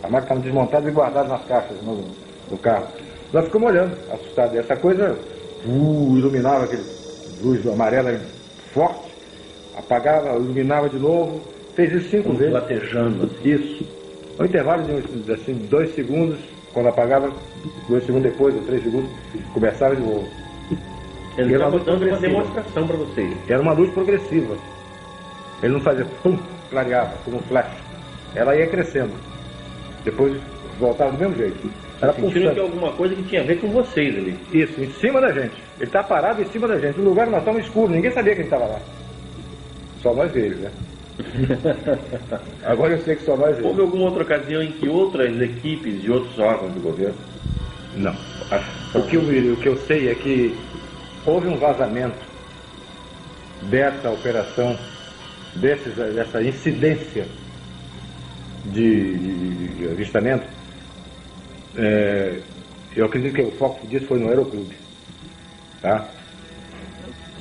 A máquina estava desmontada e guardada nas caixas do carro. Nós ficamos olhando, assustados. Essa coisa iluminava aquele luz amarela forte, apagava, iluminava de novo, fez isso 5 vezes. Latejando. Isso. No intervalo de assim, 2 segundos, quando apagava, 2 segundos depois, ou 3 segundos, começava de novo. Ele era estava uma luz dando uma progressiva. demonstração para vocês. Era uma luz progressiva. Ele não fazia pum, clareava, como um flash. Ela ia crescendo. Depois voltava do mesmo jeito. Era Sentiram pulsante. que é alguma coisa que tinha a ver com vocês ali. Isso, em cima da gente. Ele está parado em cima da gente. No lugar que nós estávamos escuros, ninguém sabia que ele estava lá. Só nós eles, né? Agora eu sei que só nós Houve eles. alguma outra ocasião em que outras equipes de outros órgãos do governo? Não. O que eu sei é que houve um vazamento dessa operação, dessa incidência de avistamento. Eu acredito que o foco disso foi no Aeroclube. Tá?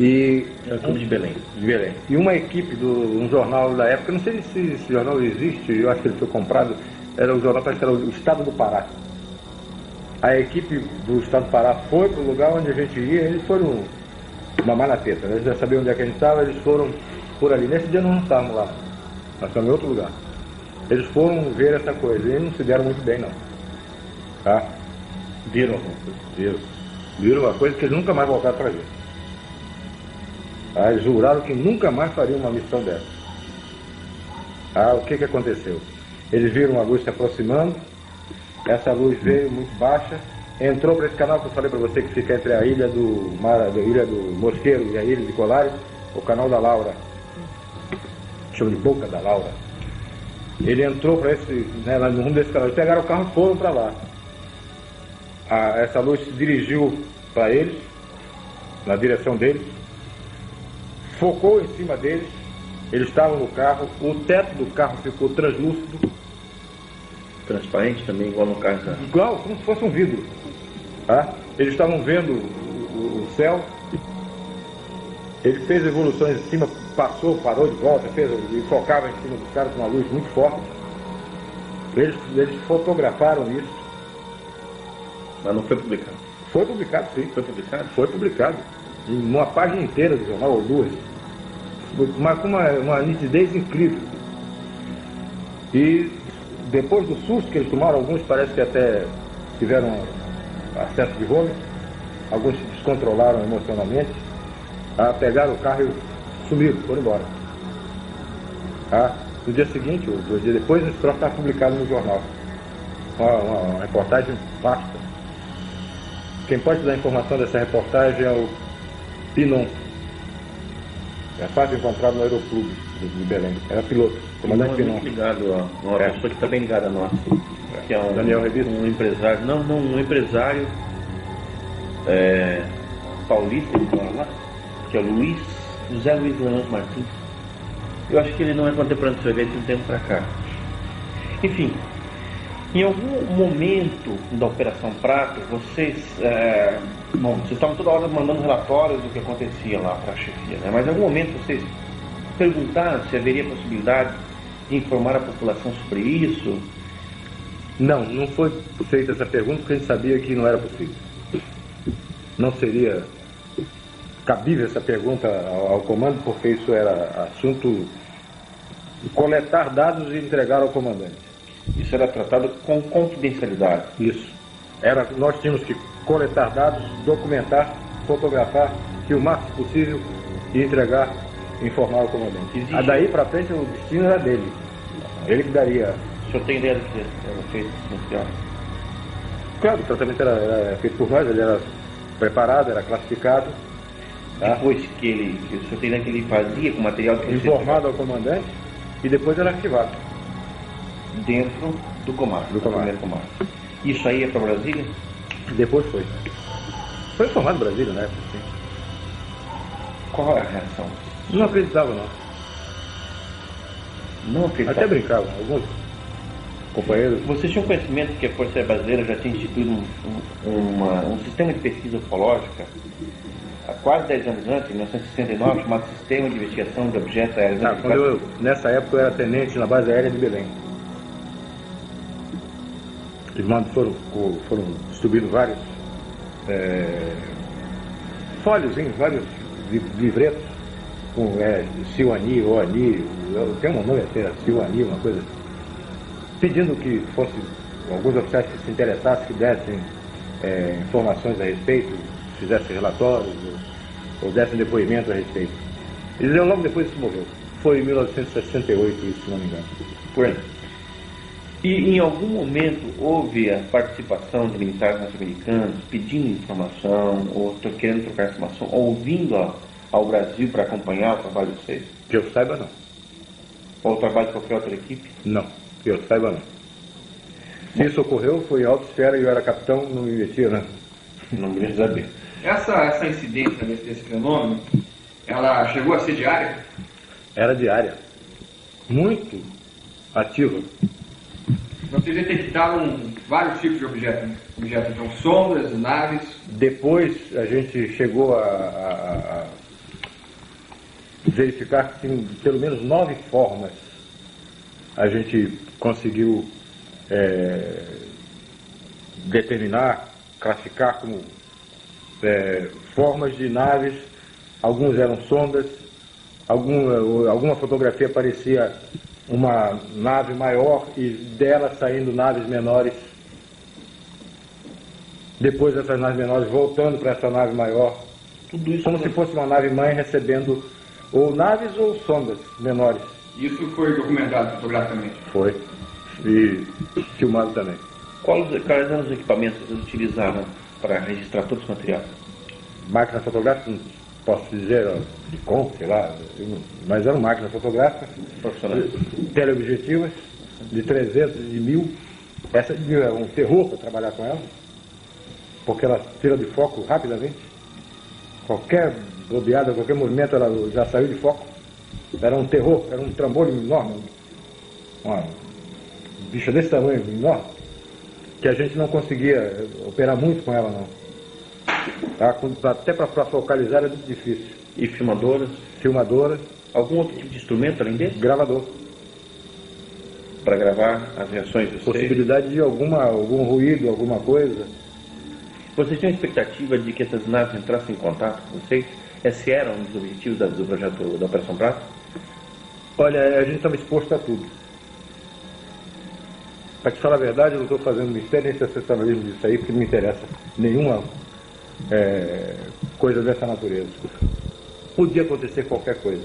E É o Clube de Belém. de Belém. E uma equipe de um jornal da época, não sei se esse jornal existe, eu acho que ele foi comprado, era o jornal, parece que era o Estado do Pará. A equipe do Estado do Pará foi para o lugar onde a gente ia, eles foram mamar na teta, né? Eles já sabiam onde é que a gente estava, eles foram por ali. Nesse dia nós não estávamos lá, nós estávamos em outro lugar. Eles foram ver essa coisa e não se deram muito bem, não. Tá? Viram alguma coisa? Viram uma coisa que eles nunca mais voltaram para ver. Eles juraram que nunca mais fariam uma missão dessa. O que aconteceu? Eles viram uma luz se aproximando, essa luz veio muito baixa, entrou para esse canal que eu falei para você que fica entre a ilha do Mosqueiro e a ilha de Colares, o canal da Laura, chama de Boca da Laura. Ele entrou para no rumo desse canal, eles pegaram o carro e foram para lá. Essa luz se dirigiu para eles, na direção deles, focou em cima deles, eles estavam no carro, o teto do carro ficou translúcido, Transparente também, igual no caso da... igual como se fosse um vidro. Tá? Eles estavam vendo o céu, ele fez evoluções em cima, parou de volta, e focava em cima dos caras com uma luz muito forte. Eles fotografaram isso. Mas não foi publicado. Foi publicado, sim. Foi publicado? Foi publicado. Em uma página inteira do jornal, ou duas. Mas com uma nitidez incrível. E depois do susto que eles tomaram, alguns parece que até tiveram acesso de vômito, alguns se descontrolaram emocionalmente, pegaram o carro e sumiram, foram embora. No dia seguinte, ou 2 dias depois, esse troço estava publicado no jornal. Uma reportagem vasta. Quem pode dar informação dessa reportagem é o Pinon. É fácil encontrar no Aeroclube de Belém. Era piloto, comandante Pinon. Muito ligado a uma pessoa que está bem ligada a nós. Que é Daniel Revista. um empresário, um empresário paulista, que mora lá, que é o José Luiz Leandro Martins. Eu acho que ele não é contemporâneo do Sorvete de um tempo para cá. Enfim, em algum momento da Operação Prato, vocês estavam toda hora mandando relatórios do que acontecia lá para a chefia, né? Mas em algum momento vocês perguntaram se haveria possibilidade de informar a população sobre isso? Não foi feita essa pergunta porque a gente sabia que não era possível. Não seria cabível essa pergunta ao comando, porque isso era assunto de coletar dados e entregar ao comandante. Isso era tratado com confidencialidade. Isso. Nós tínhamos que coletar dados, documentar, fotografar, que o máximo possível e entregar, informar o comandante. Daí para frente o destino era dele. Ele que daria. O senhor tem ideia do que era feito nesse caso? Claro, o tratamento era feito por nós, ele era preparado, era classificado. Tá? Depois que o senhor tem ideia que ele fazia com o material que informado ao comandante e depois era arquivado. Dentro do comando, primeiro comando. Isso aí é para Brasília? Depois foi. Foi informado Brasília, né? Sim. Qual é a reação? Não acreditava, não. Não acreditava? Até brincavam, alguns companheiros. Vocês tinham conhecimento que a Força Aérea Brasileira já tinha instituído um sistema de pesquisa ufológica há quase 10 anos antes, em 1969, chamado Sistema de Investigação de Objetos Aéreos. Nessa época eu era tenente na base aérea de Belém. Os mandos foram distribuídos vários folhozinhos, vários livretos com Siuani, Oani, tem um nome até, Siuani, uma coisa, pedindo que fosse alguns oficiais que se interessassem, que dessem informações a respeito, fizessem relatórios, ou dessem depoimento a respeito. Eles iam logo depois que morreu. Foi em 1968, isso, se não me engano. Por aí. E em algum momento houve a participação de militares norte-americanos pedindo informação, ou querendo trocar informação, ou vindo ao Brasil para acompanhar o trabalho de vocês? Que eu saiba, não. Ou o trabalho de qualquer outra equipe? Não, que eu saiba, não. Se isso ocorreu, foi em alta esfera e eu era capitão, não me metia, né? Não me saber. Essa incidência desse fenômeno, ela chegou a ser diária? Era diária. Muito ativa. Vocês detectaram vários tipos de objetos, então sondas, naves. Depois a gente chegou a verificar que tinha pelo menos 9 formas. A gente conseguiu determinar, classificar como formas de naves. Alguns eram sondas, alguma fotografia parecia uma nave maior e dela saindo naves menores. Depois essas naves menores voltando para essa nave maior. Tudo isso como se fosse uma nave mãe recebendo ou naves ou sondas menores. Isso foi documentado fotograficamente? Foi. E filmado também. Quais eram os equipamentos que vocês utilizaram para registrar todo esse material? Máquina fotográfica, não posso dizer, de conta, sei lá, mas eram máquinas fotográficas Profissionais. Teleobjetivas de 300, de 1000. Essa de 1000 é um terror para trabalhar com ela, porque ela tira de foco rapidamente. Qualquer bobeada, qualquer movimento, ela já saiu de foco. Era um terror, era um trambolho enorme, uma bicha desse tamanho, enorme, que a gente não conseguia operar muito com ela, não. Até para focalizar era muito difícil. E filmadoras? Filmadoras. Algum outro tipo de instrumento além desse? Gravador. Para gravar as reações de vocês? Possibilidade de algum ruído, alguma coisa. Vocês tinham expectativa de que essas naves entrassem em contato com vocês? Esse era um dos objetivos do projeto da Operação Prato? Olha, a gente estava exposto a tudo. Para te falar a verdade, eu não estou fazendo mistério nem sensacionalismo disso aí, porque não me interessa nenhuma coisa dessa natureza. Podia acontecer qualquer coisa,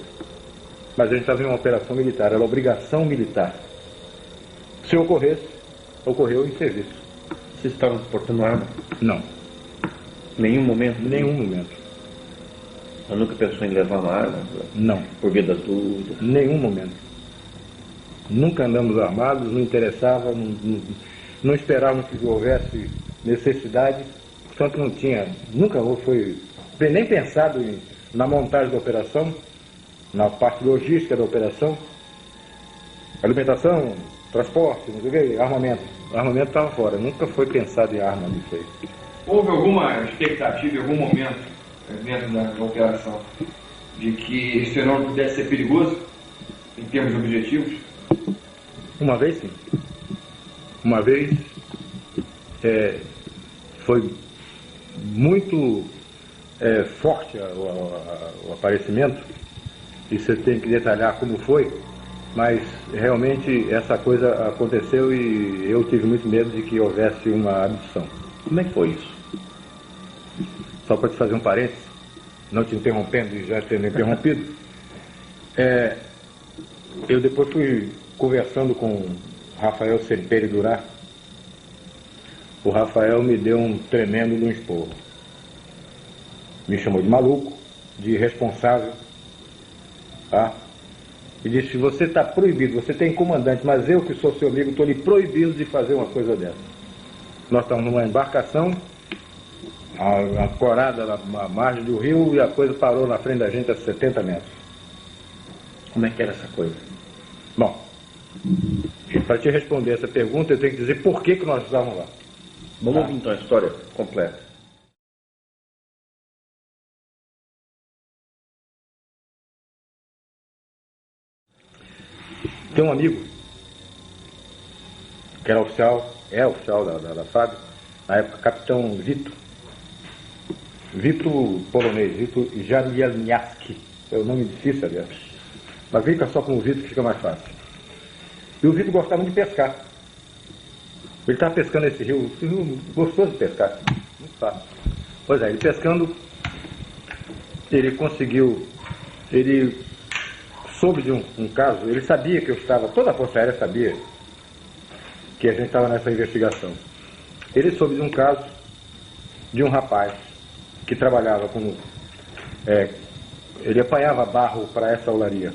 mas a gente estava em uma operação militar, era obrigação militar. Se ocorresse, ocorreu em serviço. Vocês estavam portando arma? Não. Nenhum momento? Nenhum momento. Eu nunca pensou em levar uma arma? Não. Por via das dúvidas? Nenhum momento. Nunca andamos armados, não interessava, não esperávamos que houvesse necessidade, portanto não tinha, nunca foi nem pensado na montagem da operação, na parte logística da operação, alimentação, transporte, não sei o que, armamento. O armamento estava fora, nunca foi pensado em arma nisso aí. Houve alguma expectativa em algum momento dentro da operação de que esse fenômeno pudesse ser perigoso em termos de objetivos? Uma vez sim. Uma vez foi muito forte o aparecimento, e você tem que detalhar como foi, mas realmente essa coisa aconteceu e eu tive muito medo de que houvesse uma abdução. Como é que foi isso? Só para te fazer um parênteses, não te interrompendo e já tendo interrompido, eu depois fui conversando com Rafael Semperi Durá. O Rafael me deu um tremendo de um esporro. Me chamou de maluco, de irresponsável, tá? E disse: você está proibido, você tem comandante, mas eu que sou seu amigo estou lhe proibindo de fazer uma coisa dessa. Nós estamos numa embarcação, ancorada na margem do rio, e a coisa parou na frente da gente a 70 metros. Como é que era essa coisa? Bom, para te responder essa pergunta, eu tenho que dizer por que nós estávamos lá. Vamos ouvir então a história completa. Tem um amigo que era oficial, da FAB, na época, capitão Vito polonês, Vito Jamielniaski, é o nome difícil, aliás, mas fica só com o Vito que fica mais fácil. E o Vito gostava muito de pescar. Ele estava pescando esse rio gostoso de pescar, muito fácil. Pois é, ele pescando, ele conseguiu, ele soube de um caso, ele sabia que eu estava, toda a Força Aérea sabia que a gente estava nessa investigação. Ele soube de um caso de um rapaz que trabalhava como, ele apanhava barro para essa olaria,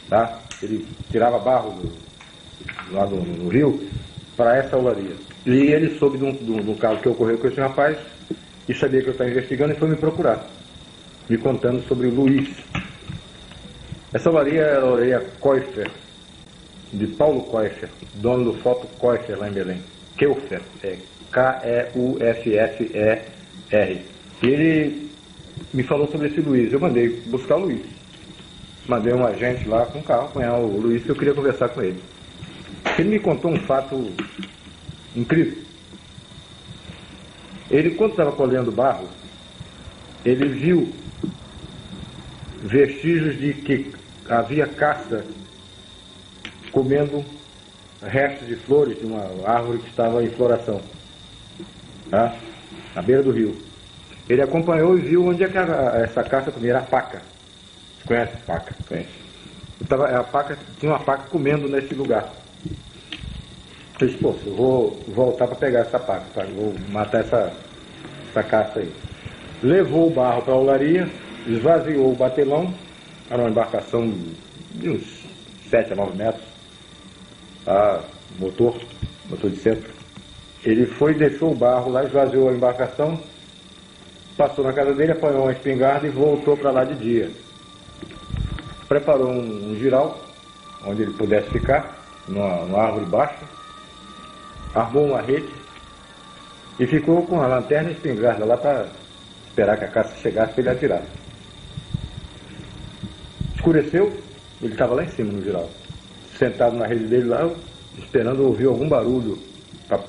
tá? Ele tirava barro lá no rio para essa olaria. E ele soube de um caso que ocorreu com esse rapaz e sabia que eu estava investigando e foi me procurar, me contando sobre o Luiz. Essa olaria era a olaria Koiffer, de Paulo Koiffer, dono do Foto Koiffer lá em Belém. Keuffer, K-E-U-F-F-E-R. E ele me falou sobre esse Luiz. Eu mandei buscar o Luiz. Mandei um agente lá com um carro apanhar o Luiz, que eu queria conversar com ele. Ele me contou um fato incrível. Ele, quando estava colhendo barro, ele viu vestígios de que havia caça comendo restos de flores de uma árvore que estava em floração, tá? Na beira do rio. Ele acompanhou e viu onde é que essa caça comia. Era a paca. Você conhece a paca? Conhece. A paca, tinha uma paca comendo nesse lugar. Eu disse, pô, eu vou voltar para pegar essa paca, tá? Vou matar essa caça aí. Levou o barro para a olaria, esvaziou o batelão, era uma embarcação de uns 7 a 9 metros, tá? motor de centro. Ele foi, deixou o barro lá, esvaziou a embarcação, passou na casa dele, apanhou uma espingarda e voltou para lá de dia. Preparou um giral, onde ele pudesse ficar, numa árvore baixa, armou uma rede e ficou com a lanterna e a espingarda lá para esperar que a caça chegasse para ele atirar. Escureceu, ele estava lá em cima no giral, sentado na rede dele lá, esperando ouvir algum barulho para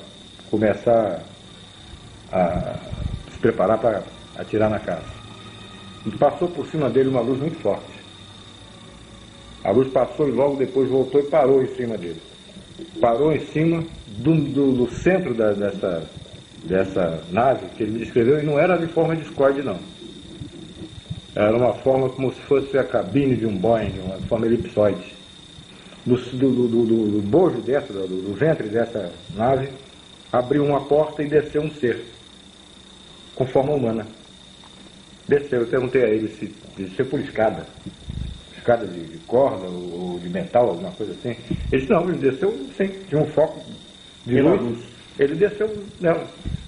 começar a se preparar para atirar na caça. E passou por cima dele uma luz muito forte. A luz passou e logo depois voltou e parou em cima dele. Parou em cima do centro dessa nave que ele me descreveu, e não era de forma discorde, não. Era uma forma como se fosse a cabine de um Boeing, uma forma elipsoide. Do bojo dessa, do ventre dessa nave, abriu uma porta e desceu um ser, com forma humana. Desceu, eu perguntei a ele se desceu por escada de corda ou de metal, alguma coisa assim. Ele disse, não, ele desceu sim, tinha um foco de luz. Ele desceu, né,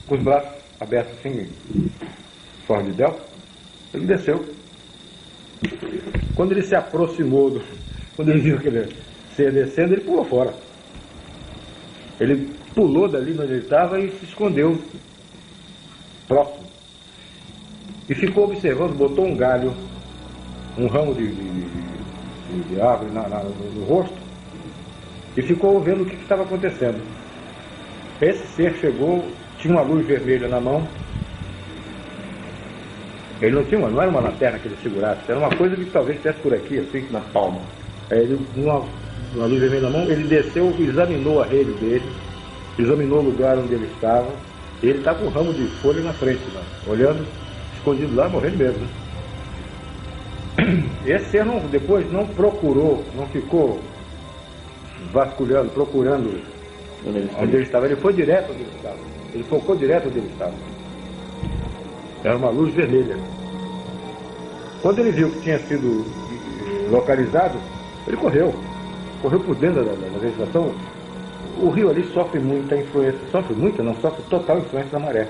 com os braços abertos assim, forma de delta. Ele desceu. Quando ele se aproximou, quando ele viu que ele ia descendo, ele pulou fora. Ele pulou dali onde ele estava e se escondeu próximo. E ficou observando, botou um galho, um ramo de árvore no rosto, e ficou vendo o que estava acontecendo. Esse ser chegou, tinha uma luz vermelha na mão. Ele não era uma lanterna que ele segurasse, era uma coisa que talvez estivesse por aqui, assim, na palma. Ele, uma luz vermelha na mão, ele desceu, examinou a rede dele, examinou o lugar onde ele estava, e ele está com um ramo de folha na frente, lá, olhando, escondido lá, morrendo mesmo. Né? Esse ser depois não procurou, não ficou vasculhando, procurando onde ele estava. Ele foi direto onde ele estava. Ele focou direto onde ele estava. Era uma luz vermelha. Quando ele viu que tinha sido localizado, ele correu por dentro da vegetação. O rio ali sofre muita influência, sofre total influência da maré.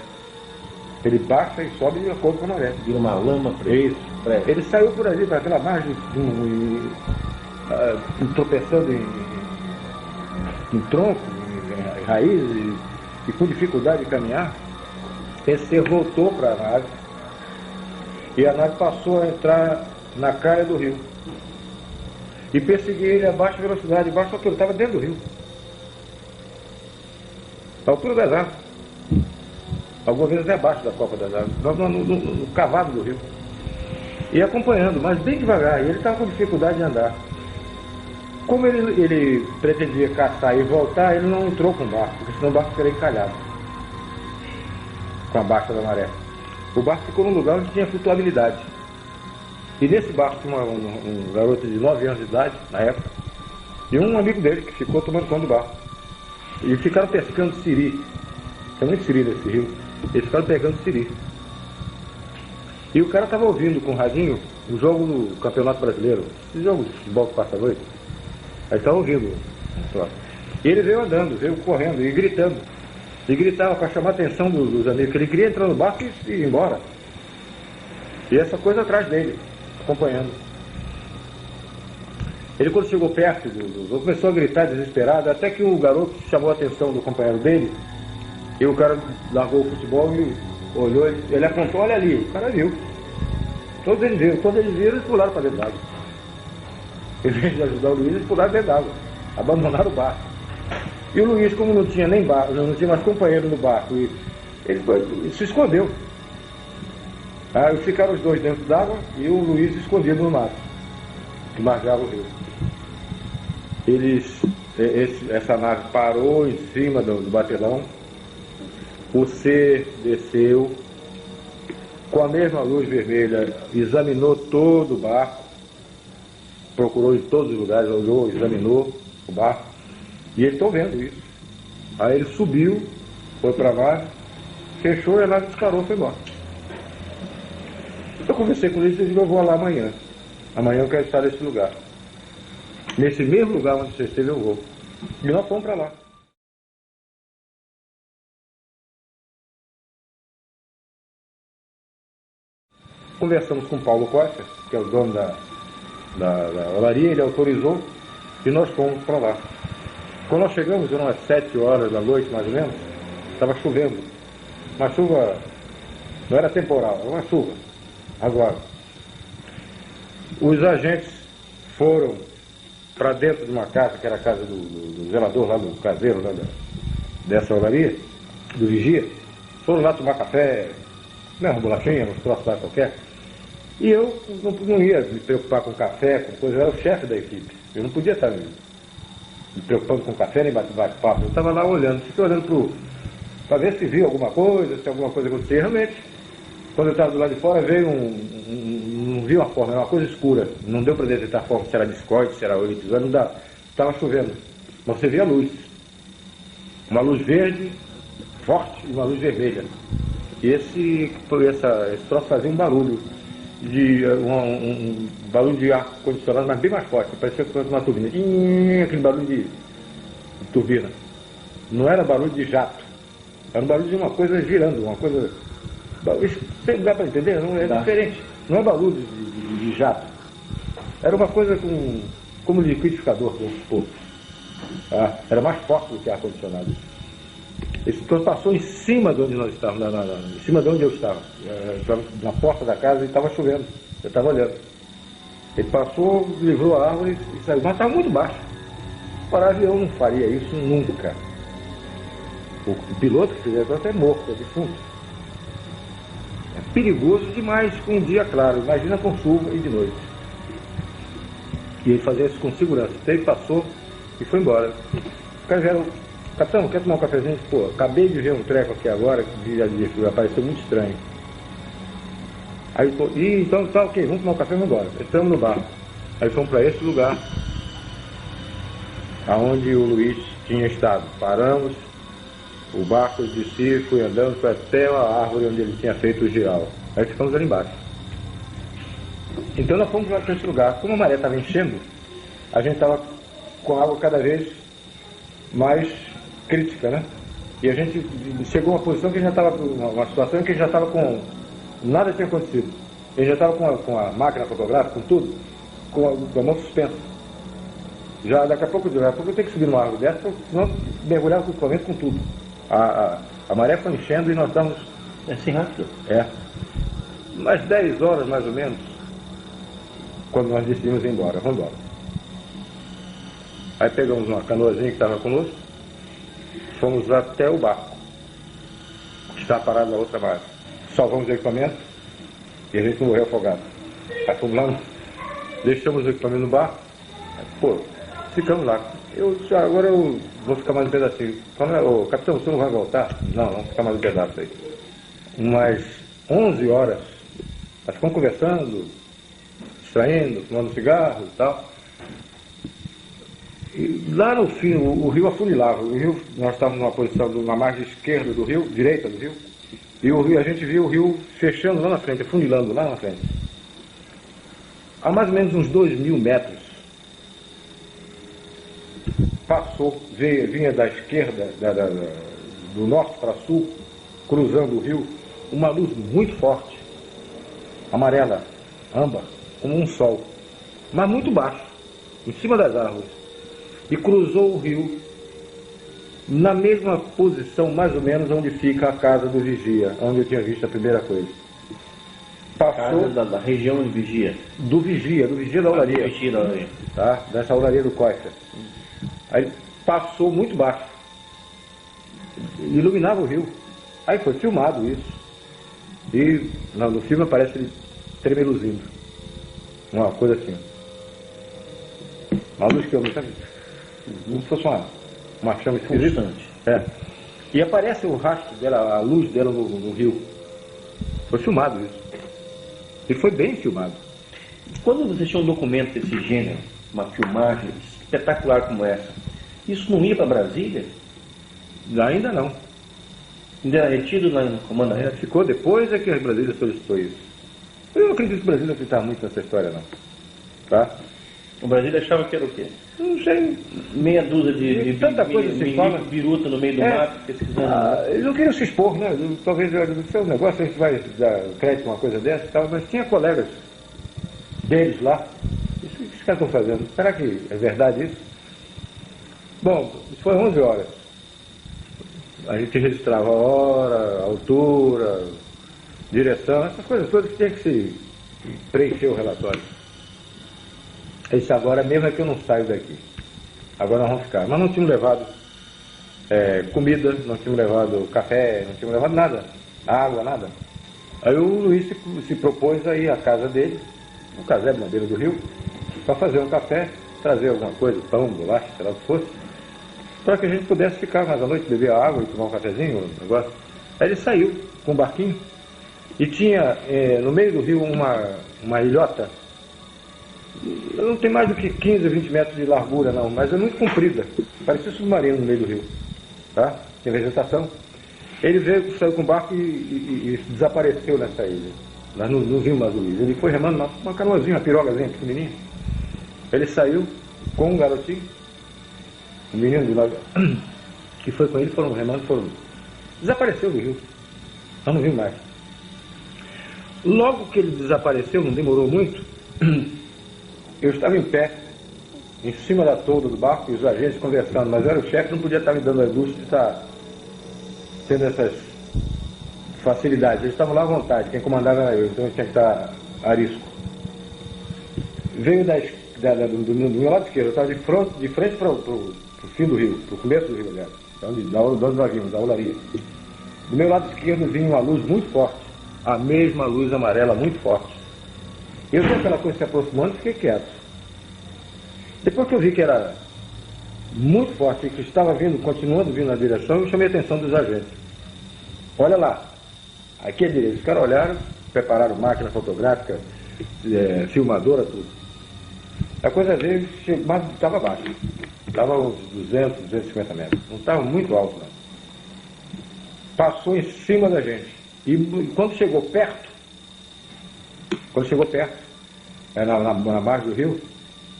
Ele baixa e sobe de acordo com a maré. Vira uma lama para isso. Ele saiu por ali, para aquela margem, tropeçando em tronco, em raízes, e com dificuldade de caminhar. Esse ser voltou para a nave, e a nave passou a entrar na calha do rio. E perseguia ele a baixa velocidade, baixa altura, estava dentro do rio. A altura das árvores. Algumas vezes até abaixo da copa das árvores, no cavado do rio. E acompanhando, mas bem devagar, e ele estava com dificuldade de andar. Como ele pretendia caçar e voltar, ele não entrou com o barco, porque senão o barco seria encalhado com a baixa da maré. o barco ficou num lugar onde tinha flutuabilidade. E nesse barco tinha um garoto de 9 anos de idade, na época, e um amigo dele que ficou tomando conta do barco. E ficaram pescando siri. Tem muito siri nesse rio. Eles ficaram pegando siri. E o cara estava ouvindo com o radinho o jogo do Campeonato Brasileiro, esse jogo de futebol que passa a noite. Aí estava ouvindo. E ele veio andando, veio correndo e gritando. E gritava para chamar a atenção dos amigos, que ele queria entrar no barco e ir embora. E essa coisa atrás dele, acompanhando. Ele, quando chegou perto do jogo, começou a gritar desesperado, até que o garoto chamou a atenção do companheiro dele, e o cara largou o futebol e olhou, ele apontou, olha ali, o cara viu. Todos eles viram e pularam para dentro d'água. Em vez de ajudar o Luiz, eles pularam dentro d'água, abandonaram o barco. E o Luiz, como não tinha nem barco, não tinha mais companheiro no barco, ele se escondeu. Aí ficaram os dois dentro d'água e o Luiz escondido no mato, que margeava o rio. Essa nave parou em cima do batelão, o C desceu, com a mesma luz vermelha, examinou todo o barco, procurou em todos os lugares, olhou, examinou o barco, e eles estão vendo isso. Aí ele subiu, foi para a nave, fechou e a nave disparou e foi embora. Eu conversei com eles e disse, eu vou lá amanhã. Amanhã eu quero estar nesse lugar. Nesse mesmo lugar onde você esteve eu vou. E nós fomos para lá. Conversamos com o Paulo Costa, que é o dono da olaria, ele autorizou e nós fomos para lá. Quando nós chegamos, eram umas 7 horas da noite, mais ou menos, estava chovendo. Uma chuva, não era temporal, era uma chuva. Agora, os agentes foram para dentro de uma casa, que era a casa do zelador lá, do caseiro lá dessa olaria, do vigia. Foram lá tomar café, uma bolachinha, uns troços lá qualquer. E eu não ia me preocupar com café, com coisa, eu era o chefe da equipe. Eu não podia estar me preocupando com café nem bate-papo. Eu estava lá olhando, fiquei olhando para ver se via alguma coisa, se alguma coisa acontecia. Realmente, quando eu estava do lado de fora, veio não vi uma forma, era uma coisa escura. Não deu para detectar a forma, se era discorde, se era oritizante, não dá. Estava chovendo. Mas você via a luz. Uma luz verde, forte, e uma luz vermelha. E esse troço fazia um barulho. Um barulho de ar condicionado, mas bem mais forte, parecia que fosse uma turbina. Aquele barulho de turbina. Não era barulho de jato, era um barulho de uma coisa girando, uma coisa. Isso dá para entender? Não é diferente. Não é barulho de jato. Era uma coisa como liquidificador, vamos supor. Era mais forte do que ar condicionado. Esse troço passou em cima de onde nós estávamos, em cima de onde eu estava. Eu estava na porta da casa e estava chovendo. Eu estava olhando. Ele passou, livrou a árvore e saiu. Mas estava muito baixo. Para avião não faria isso nunca. O piloto que fizer isso é morto, é defunto. É perigoso demais com um dia claro. Imagina com chuva e de noite. E ele fazia isso com segurança. Então ele passou e foi embora. O cara vieram. Capitão, quer tomar um cafezinho? Pô, acabei de ver um treco aqui agora que apareceu muito estranho. Aí então tá ok, vamos tomar um café e vamos embora. Entramos no barco. Aí fomos para esse lugar aonde o Luiz tinha estado. Paramos, o barco descia, fui andando, foi até a árvore onde ele tinha feito o giral. Aí ficamos ali embaixo. Então nós fomos para esse lugar. Como a maré estava enchendo, a gente estava com a água cada vez mais crítica, né? E a gente chegou a uma posição que já estava, uma situação em que já estava com, nada tinha acontecido. Ele já estava com a máquina fotográfica, com tudo, com a mão suspensa. Já daqui a pouco eu tenho que subir numa árvore dessa, senão mergulhava com o equipamento com tudo. A maré foi enchendo e nós estávamos... Assim rápido? É. Umas 10 horas mais ou menos, quando nós decidimos ir embora, vamos embora. Aí pegamos uma canoazinha que estava conosco, fomos até o barco, que está parado na outra margem. Salvamos o equipamento e a gente não morreu afogado. Aí fomos lá, deixamos o equipamento no barco, pô, ficamos lá. Agora eu vou ficar mais um pedacinho. Ô, capitão, você não vai voltar? Não, vamos ficar mais um pedaço aí. Umas 11 horas. Nós ficamos conversando, distraindo, fumando cigarro e tal. E lá no fim, o rio afunilava. O rio, nós estávamos numa posição, na margem esquerda do rio, direita do rio, e o rio, a gente viu o rio fechando lá na frente, afunilando lá na frente. A mais ou menos uns 2.000 metros, passou, vinha da esquerda, do norte para sul, cruzando o rio, uma luz muito forte, amarela, âmbar, como um sol, mas muito baixo, em cima das árvores, e cruzou o rio na mesma posição, mais ou menos, onde fica a casa do vigia, onde eu tinha visto a primeira coisa. Passou da região de vigia. Do vigia da olaria. Do vigia da olaria. Tá? Dessa olaria do Coifa. Aí passou muito baixo. Iluminava o rio. Aí foi filmado isso. E no filme aparece ele tremeluzindo. Uma coisa assim. Uma luz que eu não sabia. Como se fosse uma chama esquisita. É. E aparece o rastro dela, a luz dela no rio. Foi filmado isso. E foi bem filmado. Quando você tinha um documento desse gênero, uma filmagem espetacular como essa, isso não ia para Brasília? Ainda não. Ainda era retido lá no comando aéreo? Ficou depois é que a Brasília solicitou isso. Eu não acredito que o Brasil não acreditava muito nessa história, não. Tá? O Brasília achava que era o quê? Não sei. Meia dúzia de tanta coisa se fala. Biruta no meio do mato, pesquisando. Eles não queriam se expor, né? Talvez o seu negócio, a gente vai dar crédito a uma coisa dessa e tal, mas tinha colegas deles lá. Isso que os caras estão fazendo. Será que é verdade isso? Bom, isso foi 11 horas. A gente registrava a hora, a altura, direção, essas coisas todas que tinha que se preencher o relatório. Esse agora mesmo é que eu não saio daqui. Agora nós vamos ficar. Mas não tínhamos levado comida, não tínhamos levado café, não tínhamos levado nada. Água, nada. Aí o Luiz se propôs a ir à casa dele, um casebre na beira do rio, para fazer um café, trazer alguma coisa, pão, bolacha, sei lá o que fosse, para que a gente pudesse ficar mais à noite, beber água e tomar um cafezinho, um negócio. Aí ele saiu com um barquinho e tinha no meio do rio uma ilhota. Não tem mais do que 15 a 20 metros de largura, não, mas é muito comprida. Parecia submarino no meio do rio. Tá? Tem vegetação. Ele saiu com o barco e desapareceu nessa ilha. Nós não vimos mais o Luiz. Ele foi remando uma canoazinha, uma pirogazinha pequenininha. Ele saiu com um garotinho, um menino de lá, que foi com ele, foram remando, desapareceu do rio. Nós não vimos mais. Logo que ele desapareceu, não demorou muito, eu estava em pé, em cima da tolda do barco, e os agentes conversando, mas era o chefe, não podia estar me dando a luxo de estar tendo essas facilidades. Eles estavam lá à vontade, quem comandava era eu, então eu tinha que estar a risco. Veio do meu lado esquerdo, eu estava de frente para o fim do rio, para o começo do rio, aliás, de onde nós vimos, da olaria. Do meu lado esquerdo vinha uma luz muito forte, a mesma luz amarela muito forte. Eu vi aquela coisa se aproximando e fiquei quieto. Depois que eu vi que era muito forte e que estava continuando vindo na direção, eu chamei a atenção dos agentes. Olha lá, aqui é direito. Os caras olharam, prepararam máquina fotográfica, filmadora, tudo. A coisa veio, mas estava baixo. Estava uns 200, 250 metros. Não estava muito alto, não. Passou em cima da gente. E quando chegou perto, na margem do rio,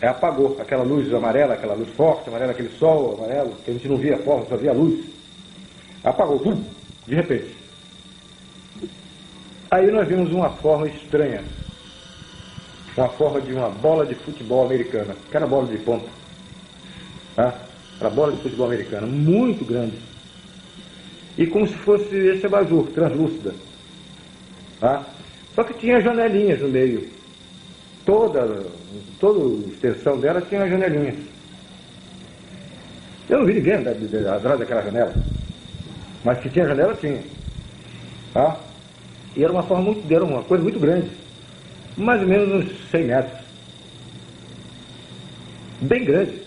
apagou aquela luz amarela, aquela luz forte, amarela, aquele sol amarelo, que a gente não via forma, só via luz. Apagou, de repente. Aí nós vimos uma forma estranha, uma forma de uma bola de futebol americana, aquela bola de ponta, tá? Aquela bola de futebol americana, muito grande, e como se fosse esse abajur, translúcida, tá? Só que tinha janelinhas no meio. Toda a extensão dela tinha janelinhas. Eu não vi ninguém atrás daquela janela. Mas que tinha janela, tinha. Tá? E era uma coisa muito grande. Mais ou menos uns 100 metros. Bem grande.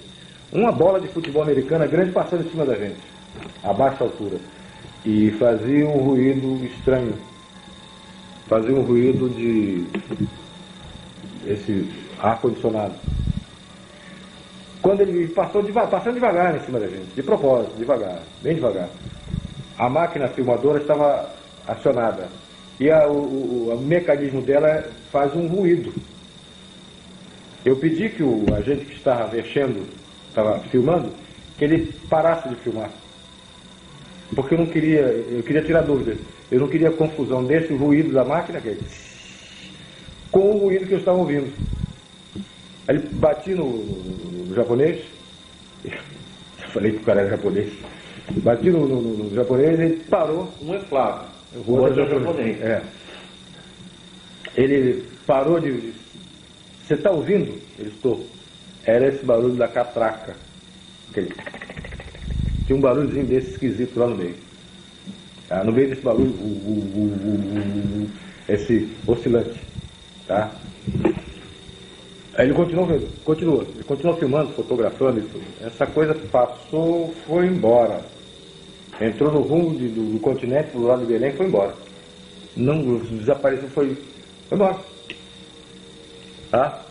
Uma bola de futebol americana grande passando em cima da gente. A baixa altura. E fazia um ruído estranho. fazia um ruído de esse ar-condicionado. Quando ele passando devagar em cima da gente, de propósito, devagar, bem devagar. A máquina filmadora estava acionada e o mecanismo dela faz um ruído. Eu pedi que o agente que estava mexendo, estava filmando, que ele parasse de filmar. Porque eu queria tirar dúvida. Eu não queria confusão desse ruído da máquina com o ruído que eu estava ouvindo. Aí ele bati no japonês, eu falei que o cara era japonês, bati no japonês e ele parou. Um é Flávio, O outro é japonês. É. Ele parou de... Você está ouvindo? Ele estou. Era esse barulho da catraca. Tinha um barulhozinho desse esquisito lá no meio. Tá? No meio desse barulho, esse oscilante. Tá? Aí ele continuou filmando, fotografando e tudo. Essa coisa passou, foi embora. Entrou no rumo do continente, do lado de Belém, foi embora. Não desapareceu, foi embora. Tá?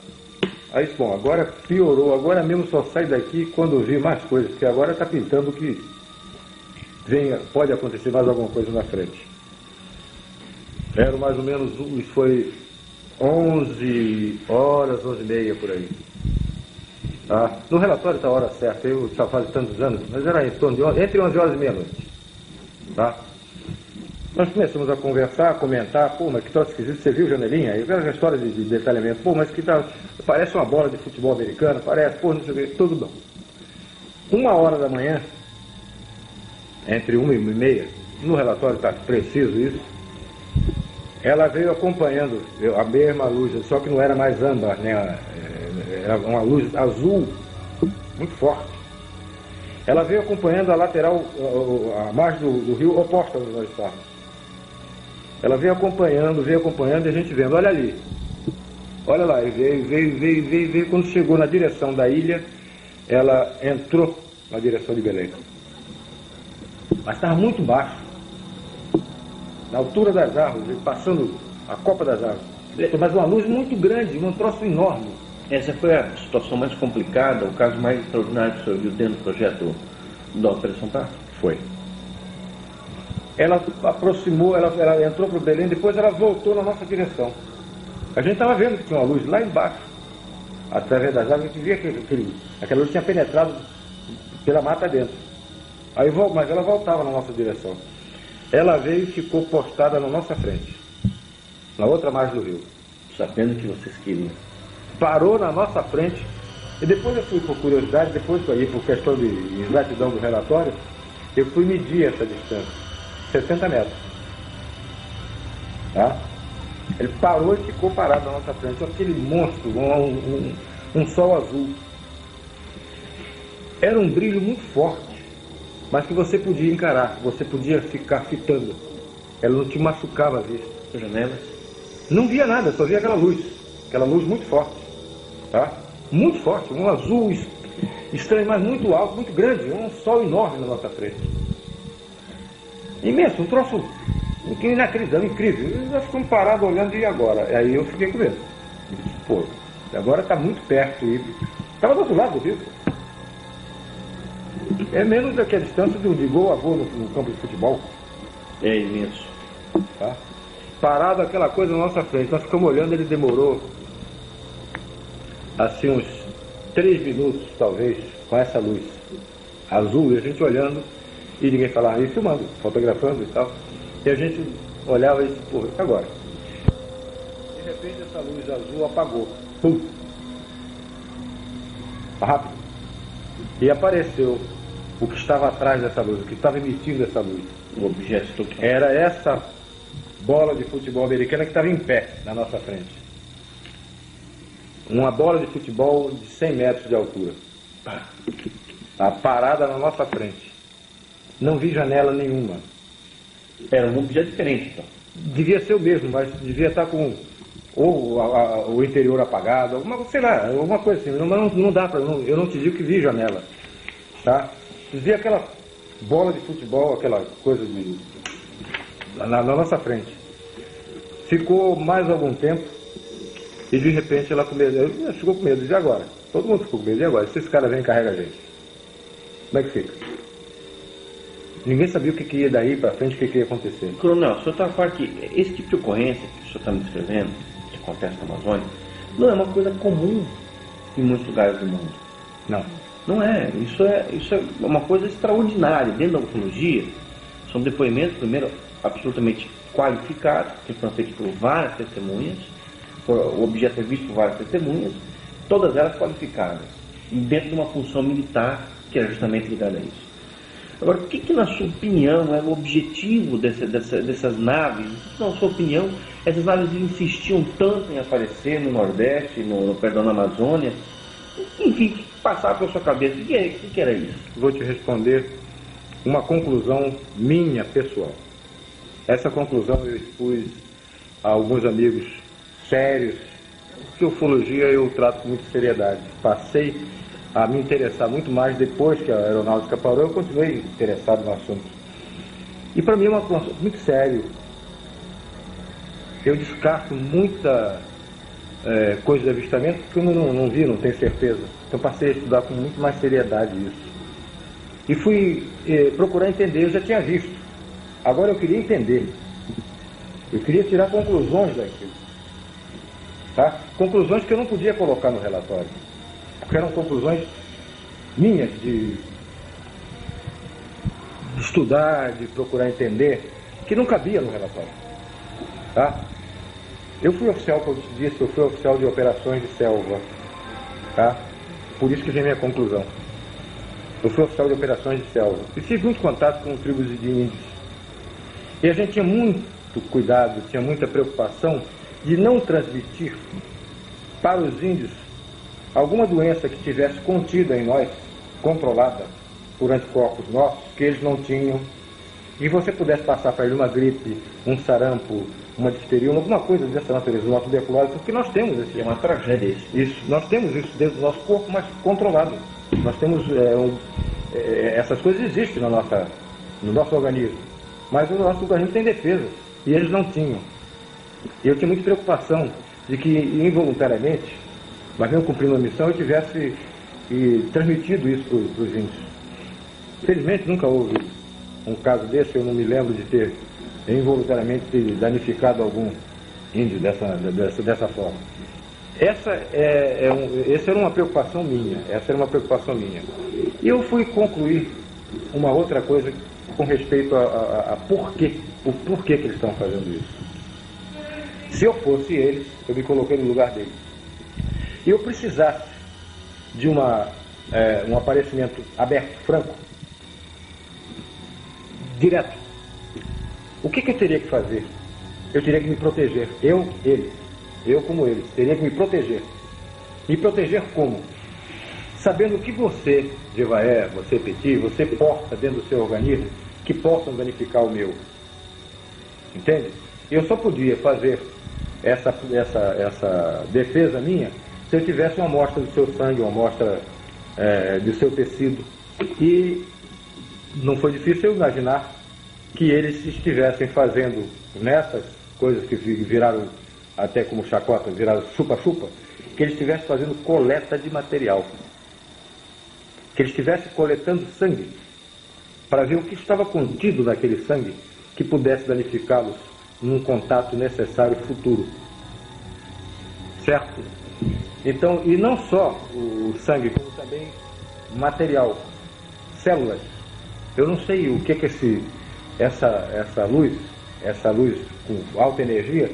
Aí, bom, agora piorou, agora mesmo só sai daqui quando vi mais coisas, porque agora está pintando que pode acontecer mais alguma coisa na frente. Era mais ou menos, isso foi 11 horas, 11h30 por aí. Tá? No relatório está a hora certa, eu já faz tantos anos, mas era em torno de entre 11 horas e meia-noite. Tá? Nós começamos a conversar, a comentar, pô, mas que troço esquisito, você viu janelinha? Aí veio a história de detalhamento, pô, mas que tal, parece uma bola de futebol americano, parece, pô, não sei o que, tudo bom. 1h da manhã, entre 1h30, no relatório está preciso isso, ela veio acompanhando a mesma luz, só que não era mais âmbar, né? Era uma luz azul, muito forte. Ela veio acompanhando a lateral, a margem do rio oposta onde nós estávamos. Ela veio acompanhando e a gente vendo, olha ali. Olha lá, e veio. Quando chegou na direção da ilha, ela entrou na direção de Belém. Mas estava muito baixo. Na altura das árvores, passando a copa das árvores. Mas uma luz muito grande, um troço enorme. Essa foi a situação mais complicada, o caso mais extraordinário que o senhor viu dentro do projeto da Operação Prato? Foi. Ela aproximou, ela entrou para o Belém, depois ela voltou na nossa direção. A gente estava vendo que tinha uma luz lá embaixo, através das árvores, a gente via que aquela luz tinha penetrado pela mata dentro. Mas ela voltava na nossa direção. Ela veio e ficou postada na nossa frente, na outra margem do rio. Sabendo que vocês queriam. Parou na nossa frente, e depois eu fui, por curiosidade, depois por questão de exatidão do relatório, eu fui medir essa distância. 60 metros. Tá? Ele parou e ficou parado na nossa frente. Aquele monstro, um sol azul. Era um brilho muito forte, mas que você podia encarar, você podia ficar fitando. Ela não te machucava a vista. Janelas? Não via nada, só via aquela luz muito forte. Tá? Muito forte, um azul estranho, mas muito alto, muito grande, um sol enorme na nossa frente. Imenso, um troço inacreditável, incrível. E nós ficamos parados olhando, e agora? Aí eu fiquei com medo. Eu disse, pô, agora está muito perto. Estava do outro lado do rio. É menos do que a distância de gol a gol no campo de futebol. É imenso. Tá? Parado aquela coisa na nossa frente. Nós ficamos olhando, ele demorou assim uns 3 minutos, talvez, com essa luz azul, e a gente olhando. E ninguém falava, e filmando, fotografando e tal. E a gente olhava e disse, porra, agora? De repente essa luz azul apagou. Pum! Rápido. E apareceu o que estava atrás dessa luz, o que estava emitindo essa luz. O objeto era essa bola de futebol americana que estava em pé na nossa frente. Uma bola de futebol de 100 metros de altura. Tá parada na nossa frente. Não vi janela nenhuma. Era um objeto diferente, então. Devia ser o mesmo, mas devia estar com o interior apagado, sei lá, alguma coisa assim. Não dá para, eu não te digo que vi janela, tá? Vi aquela bola de futebol, aquela coisa na nossa frente. Ficou mais algum tempo e de repente ela ficou com medo. E agora? Todo mundo ficou com medo. E agora? Se esse cara vem e carrega a gente, como é que fica? Ninguém sabia o que ia daí para frente, o que ia acontecer. Coronel, o senhor está falando que esse tipo de ocorrência que o senhor está me descrevendo, que acontece na Amazônia, não é uma coisa comum em muitos lugares do mundo. Não. Não é. Isso é uma coisa extraordinária. Dentro da ufologia, são depoimentos, primeiro, absolutamente qualificados, que foram feitos por várias testemunhas, o objeto é visto por várias testemunhas, todas elas qualificadas, dentro de uma função militar que é justamente ligada a isso. Agora, o que na sua opinião é o objetivo dessas naves? O que na sua opinião essas naves insistiam tanto em aparecer no Nordeste, na Amazônia? Enfim, o que passava pela sua cabeça? O que era isso? Vou te responder uma conclusão minha, pessoal. Essa conclusão eu expus a alguns amigos sérios, que ufologia eu trato com muita seriedade. Passei a me interessar muito mais depois que a aeronáutica parou, eu continuei interessado no assunto. E para mim é um assunto muito sério. Eu descarto muita coisa de avistamento que eu não vi, não tenho certeza. Então passei a estudar com muito mais seriedade isso. E fui procurar entender, eu já tinha visto. Agora eu queria entender. Eu queria tirar conclusões daquilo. Tá? Conclusões que eu não podia colocar no relatório. Porque eram conclusões minhas de estudar, de procurar entender, que não cabia no relatório. Tá? Eu fui oficial, como eu te disse, eu fui oficial de operações de selva. Tá? Por isso que vem minha conclusão. Eu fui oficial de operações de selva. E tive muito contato com tribos de índios. E a gente tinha muito cuidado, tinha muita preocupação de não transmitir para os índios alguma doença que tivesse contida em nós, controlada por anticorpos nossos, que eles não tinham, e você pudesse passar para ele uma gripe, um sarampo, uma difteria, alguma coisa dessa natureza, uma tuberculose, porque nós temos esse... É uma tragédia isso. Nós temos isso dentro do nosso corpo, mas controlado. Nós temos... essas coisas existem no nosso organismo, mas o nosso organismo tem defesa, e eles não tinham. E eu tinha muita preocupação de que, involuntariamente, mas mesmo cumprindo a missão, eu tivesse transmitido isso para os índios. Felizmente nunca houve um caso desse, eu não me lembro de ter involuntariamente danificado algum índio dessa forma. Essa era uma preocupação minha, E eu fui concluir uma outra coisa com respeito a o porquê que eles estão fazendo isso. Se eu fosse eles, eu me coloquei no lugar deles. E eu precisasse de um aparecimento aberto, franco, direto. O que eu teria que fazer? Eu teria que me proteger. Eu como eles, teria que me proteger. Me proteger como? Sabendo que você, Jevaé, você, Petit, você porta dentro do seu organismo que possam danificar o meu. Entende? Eu só podia fazer essa defesa minha se eu tivesse uma amostra do seu sangue, uma amostra do seu tecido. E não foi difícil eu imaginar que eles estivessem fazendo nessas coisas que viraram até como chacota, viraram chupa-chupa, que eles estivessem fazendo coleta de material. Que eles estivessem coletando sangue para ver o que estava contido naquele sangue que pudesse danificá-los num contato necessário futuro. Certo? Então, e não só o sangue, como também material, células. Eu não sei o que essa luz com alta energia,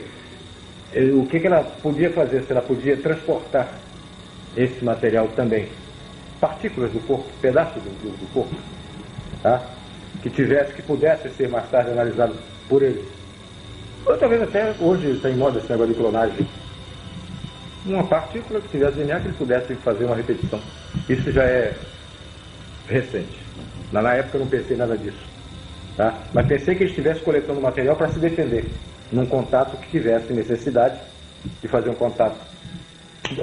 o que ela podia fazer, se ela podia transportar esse material também. Partículas do corpo, pedaços do corpo, tá? Que pudesse ser mais tarde analisado por eles. Ou talvez até hoje está em moda esse negócio de clonagem. Uma partícula que tivesse DNA que eles pudessem fazer uma repetição. Isso já é recente. Na época eu não pensei nada disso. Tá? Mas pensei que eles estivessem coletando material para se defender num contato que tivesse necessidade de fazer um contato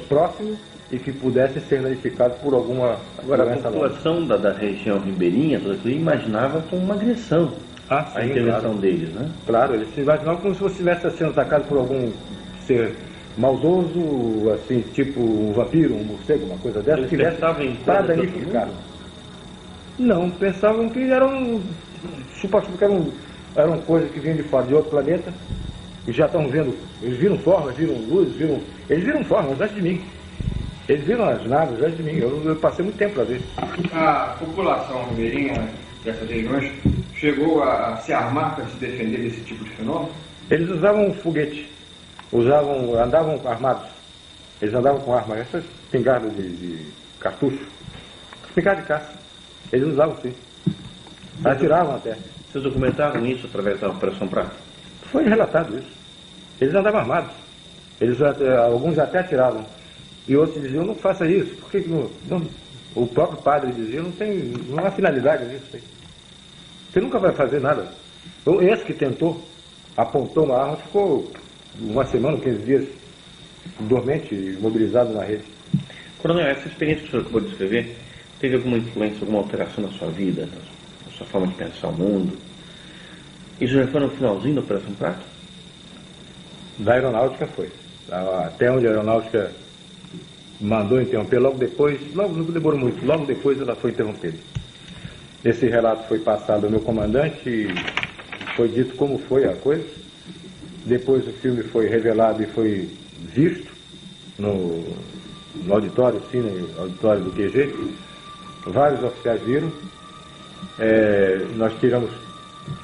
próximo e que pudesse ser danificado por alguma Agora, doença. A população da região ribeirinha, toda aquilo, imaginava como uma agressão. a intervenção deles, né? Claro, eles se imaginavam como se você estivesse sendo atacado por algum ser maldoso, assim, tipo um vampiro, um morcego, uma coisa dessa, Eles que tivesse pensavam em para coisas do danificar. outro Não, pensavam que eram chupa-chupa, que eram coisas que vinham de fora, de outro planeta, e já estão vendo, eles viram formas, viram luz, eles viram formas antes de mim. Eles viram as naves antes de mim, eu passei muito tempo para ver. A população ribeirinha dessas regiões chegou a se armar para se defender desse tipo de fenômeno? Eles usavam foguete, andavam armados, eles andavam com arma, essas espingardas de cartucho, espingarda de caça, eles usavam sim, atiravam até. Vocês documentaram isso através da Operação Prato? Foi relatado isso. Eles andavam armados, alguns até atiravam, e outros diziam, não faça isso, porque o próprio padre dizia, não há finalidade nisso aí. Você nunca vai fazer nada. Então, esse que tentou, apontou uma arma, ficou uma semana, 15 dias, dormente, imobilizado na rede. Coronel, essa experiência que o senhor acabou de descrever, teve alguma influência, alguma alteração na sua vida, na sua forma de pensar o mundo? Isso já foi no finalzinho da Operação Prato? Da aeronáutica foi. Até onde a aeronáutica mandou interromper, logo depois, não demorou muito, logo depois ela foi interrompida. Esse relato foi passado ao meu comandante e foi dito como foi a coisa. Depois o filme foi revelado e foi visto no auditório, sim, no auditório do QG. Vários oficiais viram. Nós tiramos...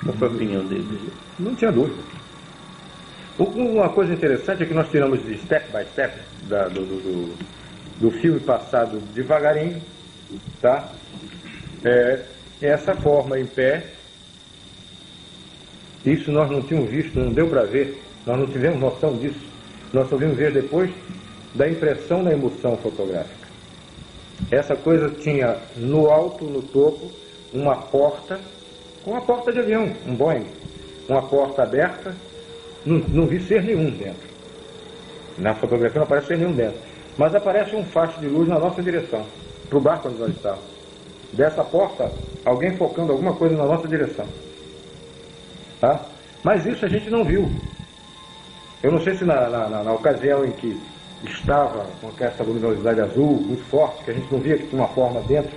Qual foi a opinião deles? Não tinha dúvida. Uma coisa interessante é que nós tiramos de step by step do filme passado devagarinho, tá? Essa forma em pé, isso nós não tínhamos visto, não deu para ver, nós não tivemos noção disso. Nós só vimos ver depois da impressão da emoção fotográfica. Essa coisa tinha no alto, no topo, uma porta de avião, um Boeing, uma porta aberta, não vi ser nenhum dentro. Na fotografia não aparece ser nenhum dentro, mas aparece um facho de luz na nossa direção, para o barco onde nós estávamos. Dessa porta, alguém focando alguma coisa na nossa direção. Tá? Mas isso a gente não viu. Eu não sei se na ocasião em que estava com essa luminosidade azul muito forte, que a gente não via que tinha uma forma dentro,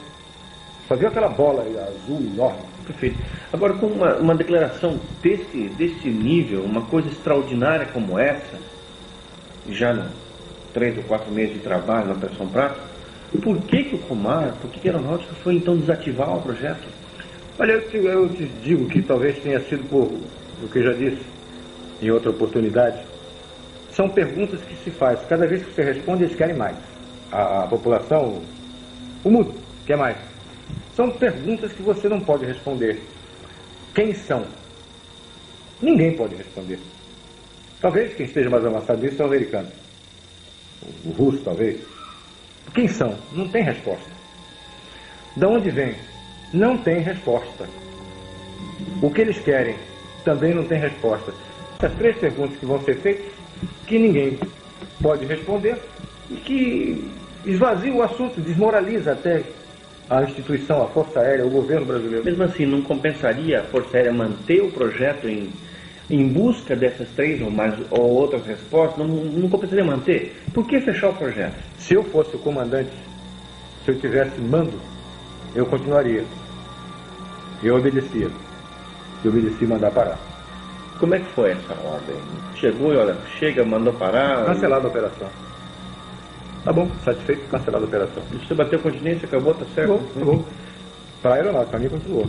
só viu aquela bola azul enorme. Perfeito. Agora, com uma declaração deste nível, uma coisa extraordinária como essa, já no 3 ou 4 meses de trabalho na Operação Prato, por que o Comar, por que a Aeronáutica foi então desativar o projeto? Olha, eu te digo que talvez tenha sido por o que eu já disse em outra oportunidade. São perguntas que se faz. Cada vez que você responde, eles querem mais. A população, o mundo, quer mais. São perguntas que você não pode responder. Quem são? Ninguém pode responder. Talvez quem esteja mais avançado nisso é o americano. O russo, talvez. Quem são? Não tem resposta. De onde vem? Não tem resposta. O que eles querem? Também não tem resposta. Essas 3 perguntas que vão ser feitas, que ninguém pode responder e que esvazia o assunto, desmoraliza até a instituição, a Força Aérea, o governo brasileiro. Mesmo assim, não compensaria a Força Aérea manter o projeto em busca dessas 3 ou outras respostas? Não compensaria manter? Por que fechar o projeto? Se eu fosse o comandante, se eu tivesse mando, eu continuaria. Eu obedecia. Eu obedeci mandar parar. Como é que foi essa ordem? Chegou e olha, mandou parar? Cancelada a operação. Tá bom, satisfeito, cancelada a operação. Você bateu continência, acabou, tá certo? Tá bom. Para a aeronáutica, para mim continuou.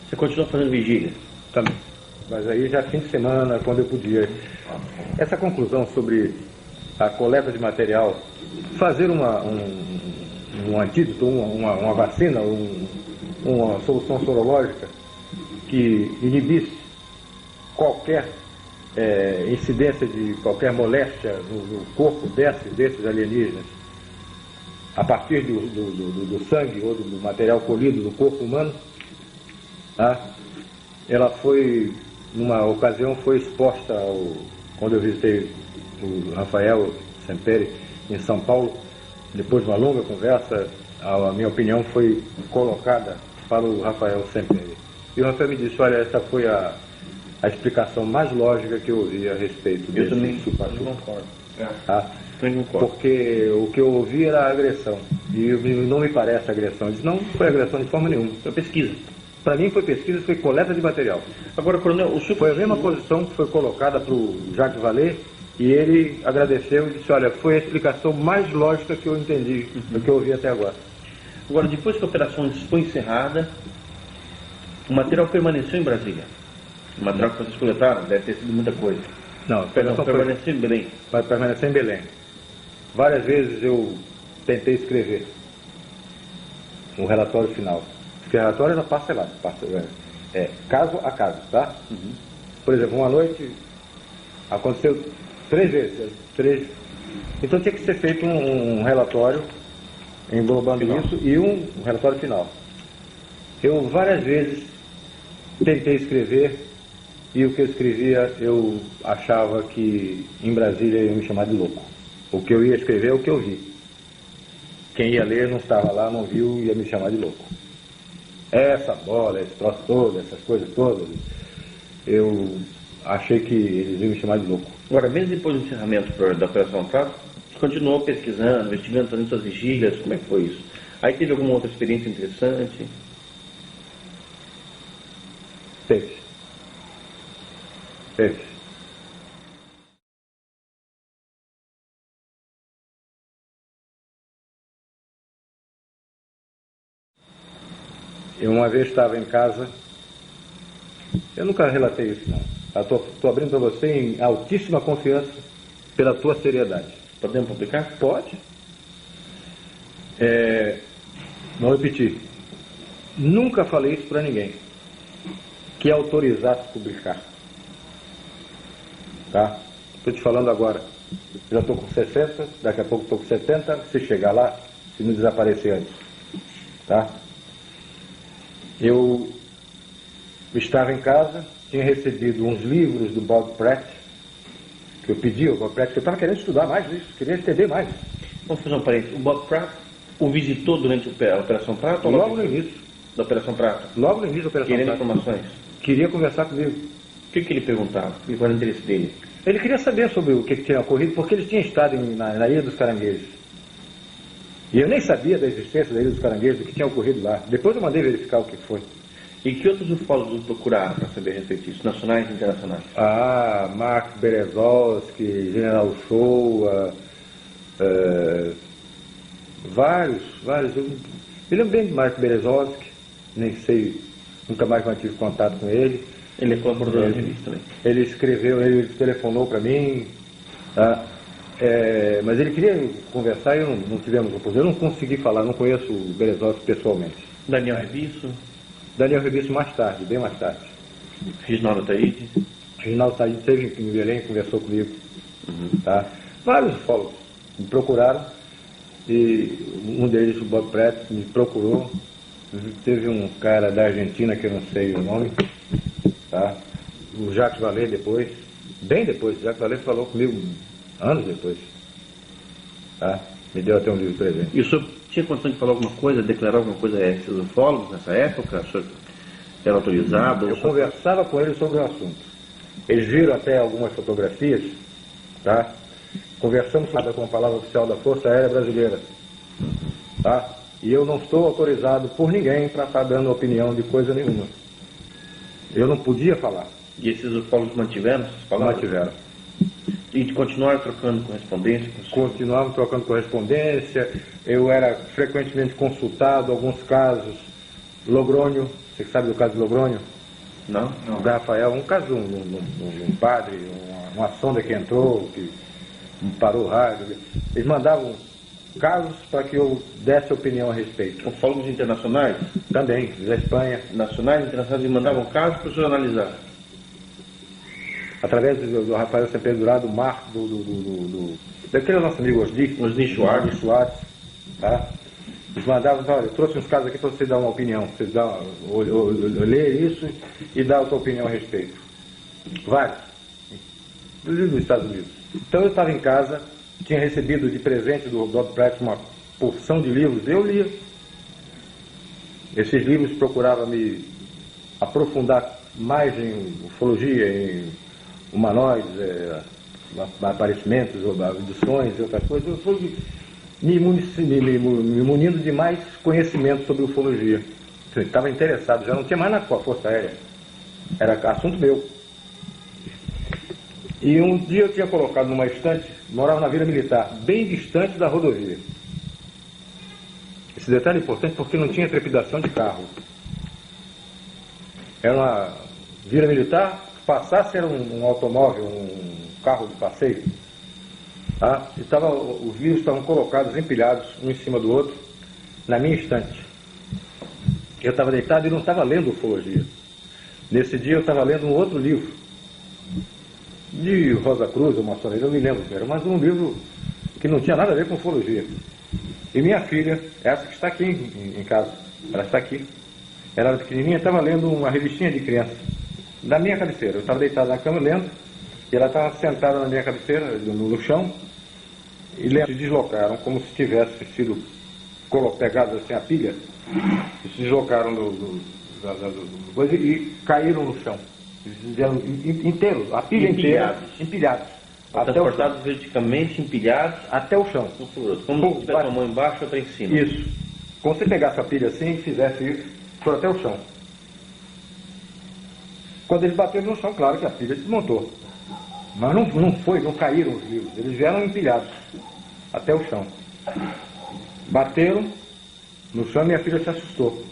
Você continuou fazendo vigília? Também. Mas aí já fim de semana, quando eu podia. Essa conclusão sobre a coleta de material, fazer um antídoto, uma vacina, uma solução sorológica que inibisse qualquer incidência de qualquer moléstia no corpo desses alienígenas, a partir do sangue ou do material colhido do corpo humano, tá? Ela foi, numa ocasião, foi exposta quando eu visitei o Rafael Semperi em São Paulo. Depois de uma longa conversa, a minha opinião foi colocada para o Rafael Semperi. E o Rafael me disse, olha, essa foi a explicação mais lógica que eu ouvi a respeito Eu desse também chupa-chupa. concordo. Tá? Também concordo. Porque o que eu ouvi era agressão. E não me parece agressão. Eu disse, não foi agressão de forma nenhuma. Foi pesquisa. Para mim foi pesquisa, foi coleta de material. Agora, coronel, o senhor... Foi a mesma posição que foi colocada para o Jacques Vallée, e ele agradeceu e disse, olha, foi a explicação mais lógica que eu entendi, do que eu ouvi até agora. Agora, depois que a operação foi encerrada, o material permaneceu em Brasília. O material que vocês coletaram deve ter sido muita coisa. Não, a operação permaneceu em Belém. vai permanecer em Belém. Várias vezes eu tentei escrever um relatório final. Porque o relatório era parcelado, caso a caso, tá? Por exemplo, uma noite aconteceu 3 vezes. Então tinha que ser feito um relatório englobando Final. isso e um relatório final. Eu várias vezes tentei escrever e o que eu escrevia eu achava que em Brasília iam me chamar de louco. O que eu ia escrever é o que eu vi. Quem ia ler não estava lá, não viu, ia me chamar de louco. Essa bola, esse troço todo, essas coisas todas, eu achei que eles iam me chamar de louco. Agora, mesmo depois do encerramento da Operação Prato, você continuou pesquisando, investigando, fazendo suas vigílias, como é que foi isso? Aí teve alguma outra experiência interessante? Teve. Eu uma vez estava em casa, eu nunca relatei isso não. Estou abrindo para você em altíssima confiança pela tua seriedade. Podemos publicar? Pode. Vou repetir. Nunca falei isso para ninguém que autorizasse publicar. Tá? Estou te falando agora. Já estou com 60, daqui a pouco estou com 70, se chegar lá, se não desaparecer antes. Tá? Eu estava em casa, tinha recebido uns livros do Bob Pratt, que eu pedi ao Bob Pratt, que eu estava querendo estudar mais isso, queria entender mais. Vamos fazer um parênteses. O Bob Pratt o visitou durante a Operação Prato? Logo no início. Da Operação Prato? Logo no início da Operação Querendo Prato. informações? Queria conversar comigo. O que ele perguntava? E qual era o interesse dele? Ele queria saber sobre o que tinha ocorrido, porque ele tinha estado na Ilha dos Caranguejos. E eu nem sabia da existência da Ilha dos Caranguejos, do que tinha ocorrido lá. Depois eu mandei verificar o que foi. E que outros ufólogos procuraram para saber a respeito disso, nacionais e internacionais? Mark Berezovsky, General Shoa, vários. Eu me lembro bem de Mark Berezovsky, nem sei, nunca mais mantive contato com ele. Ele é colaborador da revista também. Ele escreveu, ele telefonou para mim, tá? Mas ele queria conversar e não tivemos oposição. Eu não consegui falar, não conheço o Berezovsky pessoalmente. Daniel Rebisso? Daniel Rebisso mais tarde, bem mais tarde. Reginaldo Taíde? Reginaldo Taíde esteve em Belém, conversou comigo. Tá? Vários ufólogos me procuraram e um deles, o Bob Pratt, me procurou. Teve um cara da Argentina que eu não sei o nome, tá? O Jacques Vallée depois, bem depois, o Jacques Vallée falou comigo anos depois, tá? Me deu até um livro presente. E o senhor tinha condição de falar alguma coisa, declarar alguma coisa a esses ufólogos nessa época? O senhor era autorizado? Eu conversava com eles sobre o assunto. Eles viram até algumas fotografias, tá? Conversamos com a palavra oficial da Força Aérea Brasileira, tá? E eu não estou autorizado por ninguém para estar dando opinião de coisa nenhuma. Eu não podia falar. E esses ufólogos mantiveram essas palavras? Mantiveram. E continuaram trocando correspondência? Continuavam trocando correspondência. Eu era frequentemente consultado, alguns casos. Logrônio, você sabe do caso de Logrônio? Não? O Rafael, um caso de um padre, uma sonda que entrou, que parou o rádio. Eles mandavam casos para que eu desse opinião a respeito. Ufólogos internacionais? Também, da Espanha. Nacionais e internacionais, eles mandavam casos para o senhor analisar? Através do Rafael Sependurado, do Marco, daquele nosso amigo Osni Schwartz, tá? Eles mandavam, olha, eu trouxe uns casos aqui para você dar uma opinião, você ler isso e dar a sua opinião a respeito. Vários, inclusive dos Estados Unidos. Então eu estava em casa, tinha recebido de presente do Bob Pratt uma porção de livros, eu lia. Esses livros procuravam me aprofundar mais em ufologia, em humanoides, aparecimentos, abduções e outras coisas, eu fui me munindo de mais conhecimento sobre ufologia. Estava interessado, já não tinha mais na Força Aérea, era assunto meu. E um dia eu tinha colocado numa estante, morava na Vila Militar, bem distante da rodovia. Esse detalhe é importante porque não tinha trepidação de carro. Era uma Vila Militar, passasse era um automóvel, um carro de passeio. Tá? E os livros estavam colocados, empilhados, um em cima do outro, na minha estante. Eu estava deitado e não estava lendo ufologia. Nesse dia eu estava lendo um outro livro, de Rosa Cruz ou maçonaria, eu não me lembro que era, mas um livro que não tinha nada a ver com ufologia. E minha filha, essa que está aqui em casa, ela está aqui, ela era pequenininha, estava lendo uma revistinha de criança, da minha cabeceira. Eu estava deitado na cama lendo, e ela estava sentada na minha cabeceira, no chão, e se deslocaram, como se tivesse sido pegados assim a pilha, e se deslocaram e caíram no chão. Inteiros, a pilha inteira, empilhados. Transportados verticalmente, empilhados até o chão. Como se tivesse uma mão embaixo e outra em cima. Isso. Como se pegasse a pilha assim e fizesse isso, foi até o chão. Quando eles bateram no chão, claro que a pilha desmontou. Mas não caíram os livros, eles vieram empilhados até o chão. Bateram no chão e minha filha se assustou.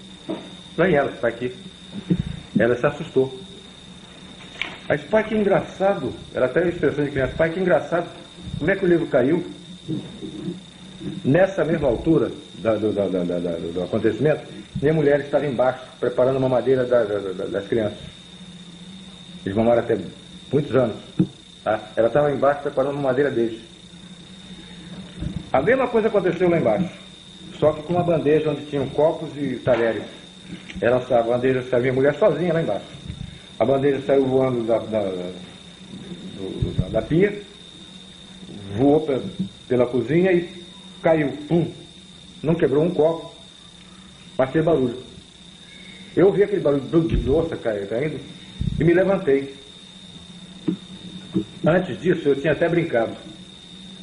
Daí ela que está aqui. Ela se assustou. Mas, pai, que engraçado. Ela até a expressão de criança, pai, que engraçado. Como é que o livro caiu? Nessa mesma altura do acontecimento, minha mulher estava embaixo, preparando uma madeira das crianças. Eles mamaram até muitos anos. Tá? Ela estava embaixo preparando uma madeira deles. A mesma coisa aconteceu lá embaixo, só que com uma bandeja onde tinham copos e talheres. A bandeja saiu, minha mulher sozinha lá embaixo. A bandeja saiu voando da pia, voou pela cozinha e caiu. Pum! Não quebrou um copo, mas fez barulho. Eu ouvi aquele barulho de louça caindo e me levantei. Antes disso, eu tinha até brincado.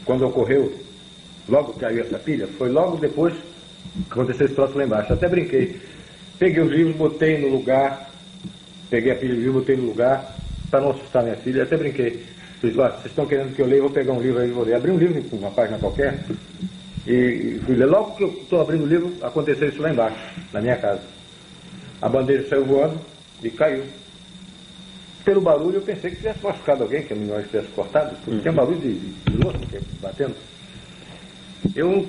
Quando ocorreu, logo que caiu essa pilha, foi logo depois que aconteceu esse troço lá embaixo. Eu até brinquei. Peguei os livros, botei no lugar, peguei a pilha de livro, botei no lugar, para não assustar minha filha. Eu até brinquei. Falei, vocês estão querendo que eu leia, eu vou pegar um livro aí e vou ler. Abri um livro com uma página qualquer e fui ler. Logo que eu estou abrindo o livro, aconteceu isso lá embaixo, na minha casa. A bandeja saiu voando e caiu. Pelo barulho, eu pensei que tivesse machucado alguém, que a minha tivesse cortado, porque tinha barulho de louça batendo. Eu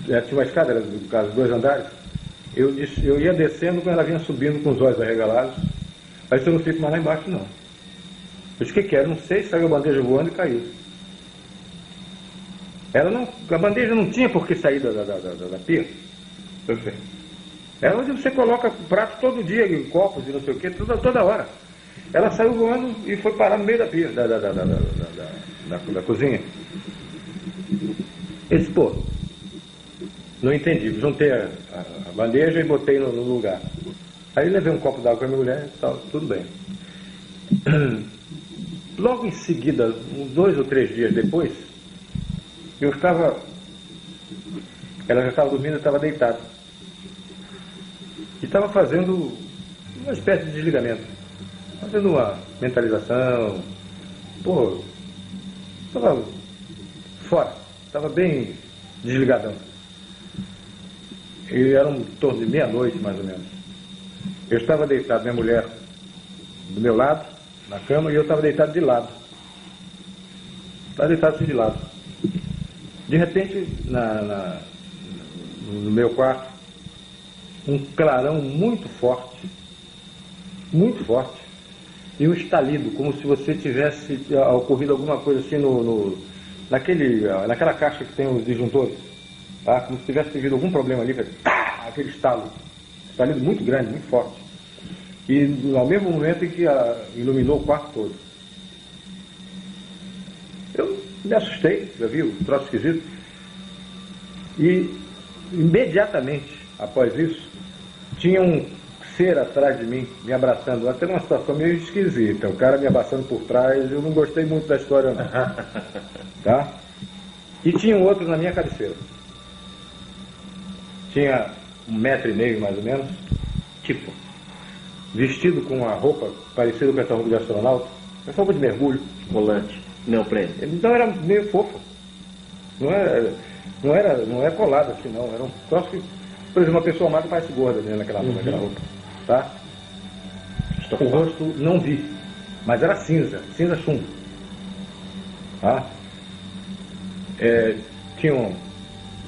tinha uma escada, era no caso, 2 andares. Eu ia descendo quando ela vinha subindo com os olhos arregalados. Aí eu não fico mais lá embaixo, não. Eu disse, o que era? Não sei, saiu a bandeja voando e caiu. A bandeja não tinha por que sair da pia. É onde você coloca prato todo dia, em copos e não sei o que, toda hora. Ela saiu voando e foi parar no meio da pia, da cozinha. Eu disse, pô, não entendi. Juntei a bandeja e botei no lugar. Aí levei um copo d'água com a minha mulher e tal, tudo bem. Logo em seguida, uns 2 ou 3 dias depois, ela já estava dormindo, eu estava deitado. E estava fazendo uma espécie de desligamento. Fazendo uma mentalização. Pô, estava fora, estava bem desligadão. E era em torno de meia-noite, mais ou menos. Eu estava deitado, minha mulher do meu lado, na cama, e eu estava deitado de lado. Estava deitado assim de lado. De repente, no meu quarto, um clarão muito forte, e um estalido, como se você tivesse ocorrido alguma coisa assim naquela caixa que tem os disjuntores, tá? Como se tivesse tido algum problema ali, aquele estalido muito grande, muito forte. E ao mesmo momento em que iluminou o quarto todo. Eu me assustei, já vi o troço esquisito. E imediatamente após isso, tinha um cera atrás de mim, me abraçando. Até uma situação meio esquisita. O cara me abraçando por trás, eu não gostei muito da história, não. Tá? E tinha um outro na minha cabeceira. Tinha 1,5 m mais ou menos, tipo, vestido com uma roupa parecida com essa roupa de astronauta, essa roupa de mergulho. Volante, neoprene. Então era meio fofo. Não é colado assim, não. Era um troço que, por exemplo, uma pessoa amada parece gorda dentro daquela roupa. Tá? O rosto não vi, mas era cinza chumbo. Tá? Tinha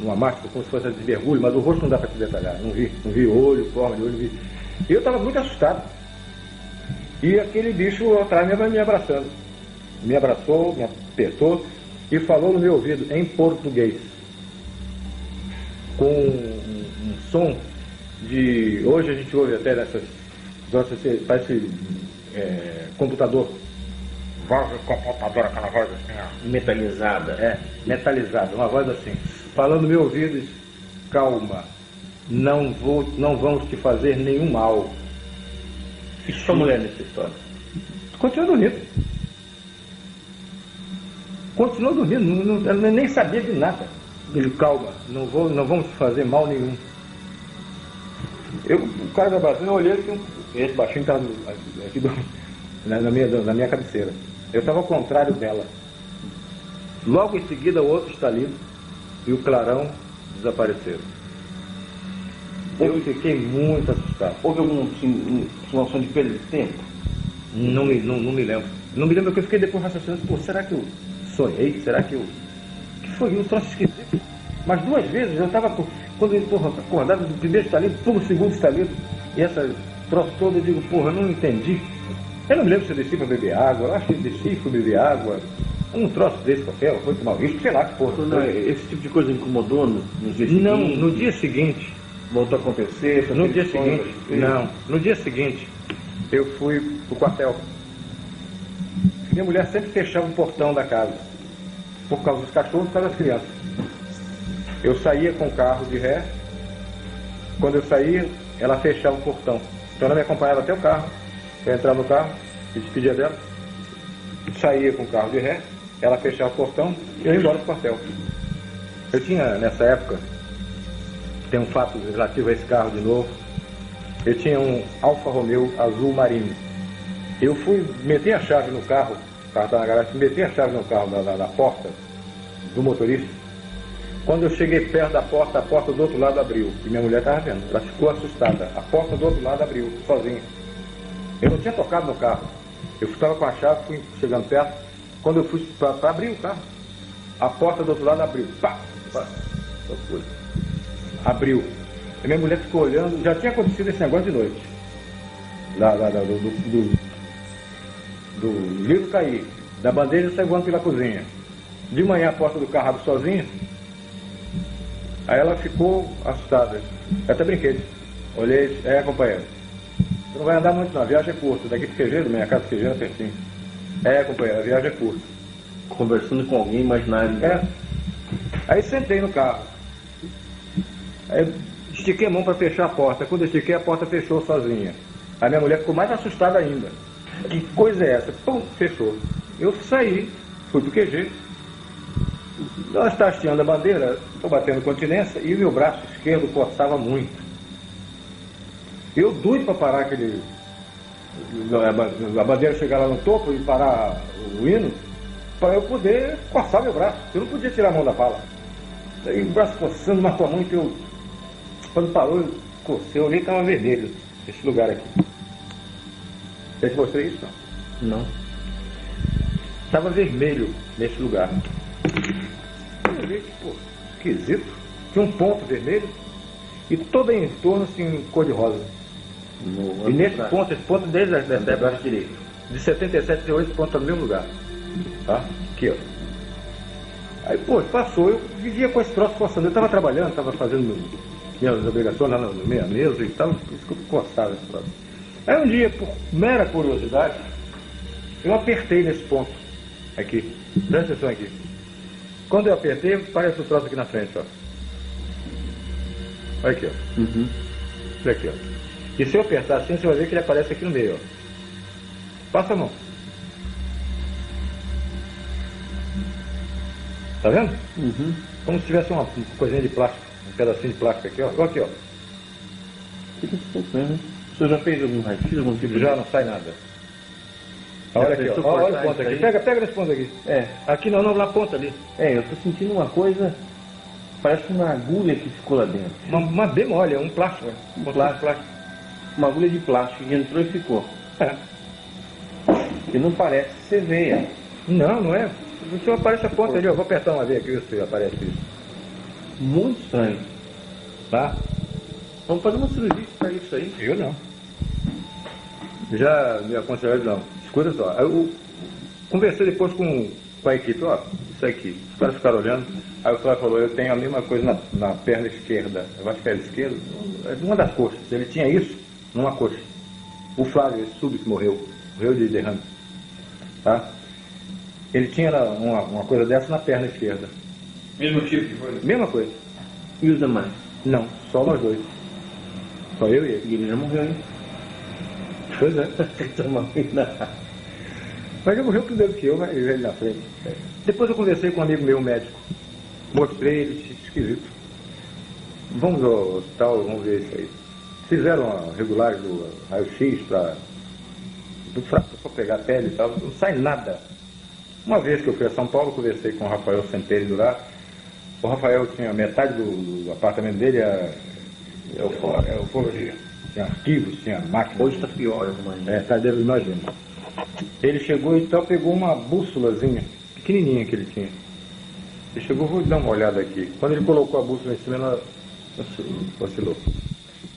uma máscara como se fosse de mergulho, mas o rosto não dá para te detalhar. Não vi olho, forma de olho, vi. E eu estava muito assustado. E aquele bicho atrás me abraçando. Me abraçou, me apertou e falou no meu ouvido em português. Com um som de... Hoje a gente ouve até nessas... Parece computador. Voz de computador, aquela voz assim, ó. Metalizada. Metalizada, uma voz assim. Falando no meu ouvido, disse, calma, não vamos te fazer nenhum mal. E sua mulher nessa história? Continua dormindo. Ela nem sabia de nada. Ele, calma, não vamos te fazer mal nenhum. O cara me abraçou, eu olhei assim, esse baixinho estava aqui na minha cabeceira. Eu estava ao contrário dela. Logo em seguida o outro estalido e o clarão desapareceram. Eu fiquei muito assustado. Houve alguma situação de perda de tempo? Não me lembro. Não me lembro porque eu fiquei depois raciocinando, pô, será que eu sonhei? Será que eu... que foi um troço esquisito? Mas 2 vezes eu estava, quando eu estou acordado, do primeiro estalido, pulo o segundo estalido, e essa troço todo, eu digo, porra, eu não entendi. Eu não me lembro se eu desci para beber água, eu acho que eu desci e fui beber água. Um troço desse qualquer, foi tomar risco, sei lá que porra. Esse tipo de coisa incomodou nos dias seguintes? Não, no dia seguinte. Voltou a acontecer? No dia seguinte, não. No dia seguinte, eu fui pro quartel. Minha mulher sempre fechava o portão da casa. Por causa dos cachorros e por causa das crianças. Eu saía com o carro de ré. Quando eu saía, ela fechava o portão. Então ela me acompanhava até o carro. Eu entrava no carro, me despedia dela. Saía com o carro de ré. Ela fechava o portão e eu ia embora pro quartel. Eu tinha, nessa época, tem um fato relativo a esse carro de novo. Eu tinha um Alfa Romeo azul marinho. Eu fui meter a chave no carro, o carro estava na garagem, meti a chave no carro, na porta do motorista. Quando eu cheguei perto da porta, a porta do outro lado abriu. E minha mulher estava vendo, ela ficou assustada. A porta do outro lado abriu, sozinha. Eu não tinha tocado no carro. Eu estava com a chave, fui chegando perto. Quando eu fui para abrir o carro, a porta do outro lado abriu. Pá! Abriu. E minha mulher ficou olhando, já tinha acontecido esse negócio de noite. Do livro cair, da bandeja sair voando pela cozinha. De manhã a porta do carro abre sozinha. Aí ela ficou assustada. Eu até brinquei. Olhei, companheiro, você não vai andar muito não, a viagem é curta. Daqui pro Quejeiro, minha casa do Quejeiro é pertinho. Companheiro, a viagem é curta. Conversando com alguém imaginário. Aí sentei no carro. Aí estiquei a mão para fechar a porta. Quando eu estiquei, a porta fechou sozinha. A minha mulher ficou mais assustada ainda. Que coisa é essa? Pum, fechou. Eu saí, fui pro QG. Nós está hasteando a bandeira, estou batendo continência e o meu braço esquerdo coçava muito. Eu doido para parar a bandeira chegar lá no topo e parar o hino, para eu poder coçar meu braço. Eu não podia tirar a mão da pala. Aí o braço coçando, marcou muito. Quando parou, eu cocei, eu olhei e estava vermelho esse lugar aqui. Eu te mostrei isso? Não. Estava vermelho nesse lugar. Eu olhei, pô, esquisito. Tinha um ponto vermelho e todo em torno assim, cor de rosa. E nesse ponto, esse ponto desde essa época direito, de 77 até 8 pontos no mesmo lugar. Tá? Aqui, ó. Aí, pô, passou, eu vivia com esse troço coçando. Eu estava trabalhando, estava fazendo minhas obrigações lá na minha mesa e tal, por isso que eu coçava esse troço. Aí um dia, por mera curiosidade, eu apertei nesse ponto. Aqui. Presta atenção aqui. Quando eu apertei, parece o troço aqui na frente, ó. Olha aqui, ó. Uhum. Olha aqui, ó. E se eu apertar assim, você vai ver que ele aparece aqui no meio, ó. Passa a mão. Tá vendo? Uhum. Como se tivesse uma coisinha de plástico, um pedacinho de plástico aqui, ó. Olha aqui, ó. Fica né? O senhor já fez algum raio-x, algum tipo Já de... não sai nada. Olha aqui, ó. Olha a ponta aqui. Pega nesse ponto aqui. É. Aqui não, na ponta ali. Eu tô sentindo uma coisa, parece uma agulha que ficou lá dentro. Uma bem mole, é um plástico. Um plástico. Uma agulha de plástico que entrou e ficou. Que não parece ser veia. Não é. O senhor aparece a ponta ali, ó. Vou apertar uma vez aqui, ver se aparece isso. Muito estranho. Tá? Vamos fazer uma cirurgia para isso aí. Eu não. Já me aconselharam, não. Escuta só. Eu conversei depois com a equipe, ó, isso aqui. Os caras ficaram olhando. Aí o Flávio falou, eu tenho a mesma coisa na perna esquerda. Eu acho que é a esquerda. Uma das coxas. Ele tinha isso numa coxa. O Flávio, esse súbito, morreu de derrame. Tá? Ele tinha uma coisa dessa na perna esquerda. Mesmo tipo de coisa? Mesma coisa. E os demais? Não, só nós dois. Só eu e ele. E ele já morreu, hein? Pois é. Mas ele morreu primeiro que eu, mas ele na frente. Depois eu conversei com um amigo meu, médico. Mostrei, ele disse, esquisito. Vamos ao hospital, vamos ver isso aí. Fizeram a regulagem do raio-x para só pegar a pele e tal, não sai nada. Uma vez que eu fui a São Paulo, conversei com o Rafael Semperi lá. O Rafael tinha metade do apartamento dele, é ufologia. Tinha arquivos, tinha máquina. Hoje está pior, eu imagino. Tá dentro, imagina. Ele chegou e então pegou uma bússolazinha, pequenininha que ele tinha. Ele chegou, vou dar uma olhada aqui. Quando ele colocou a bússola em cima, ela oscilou.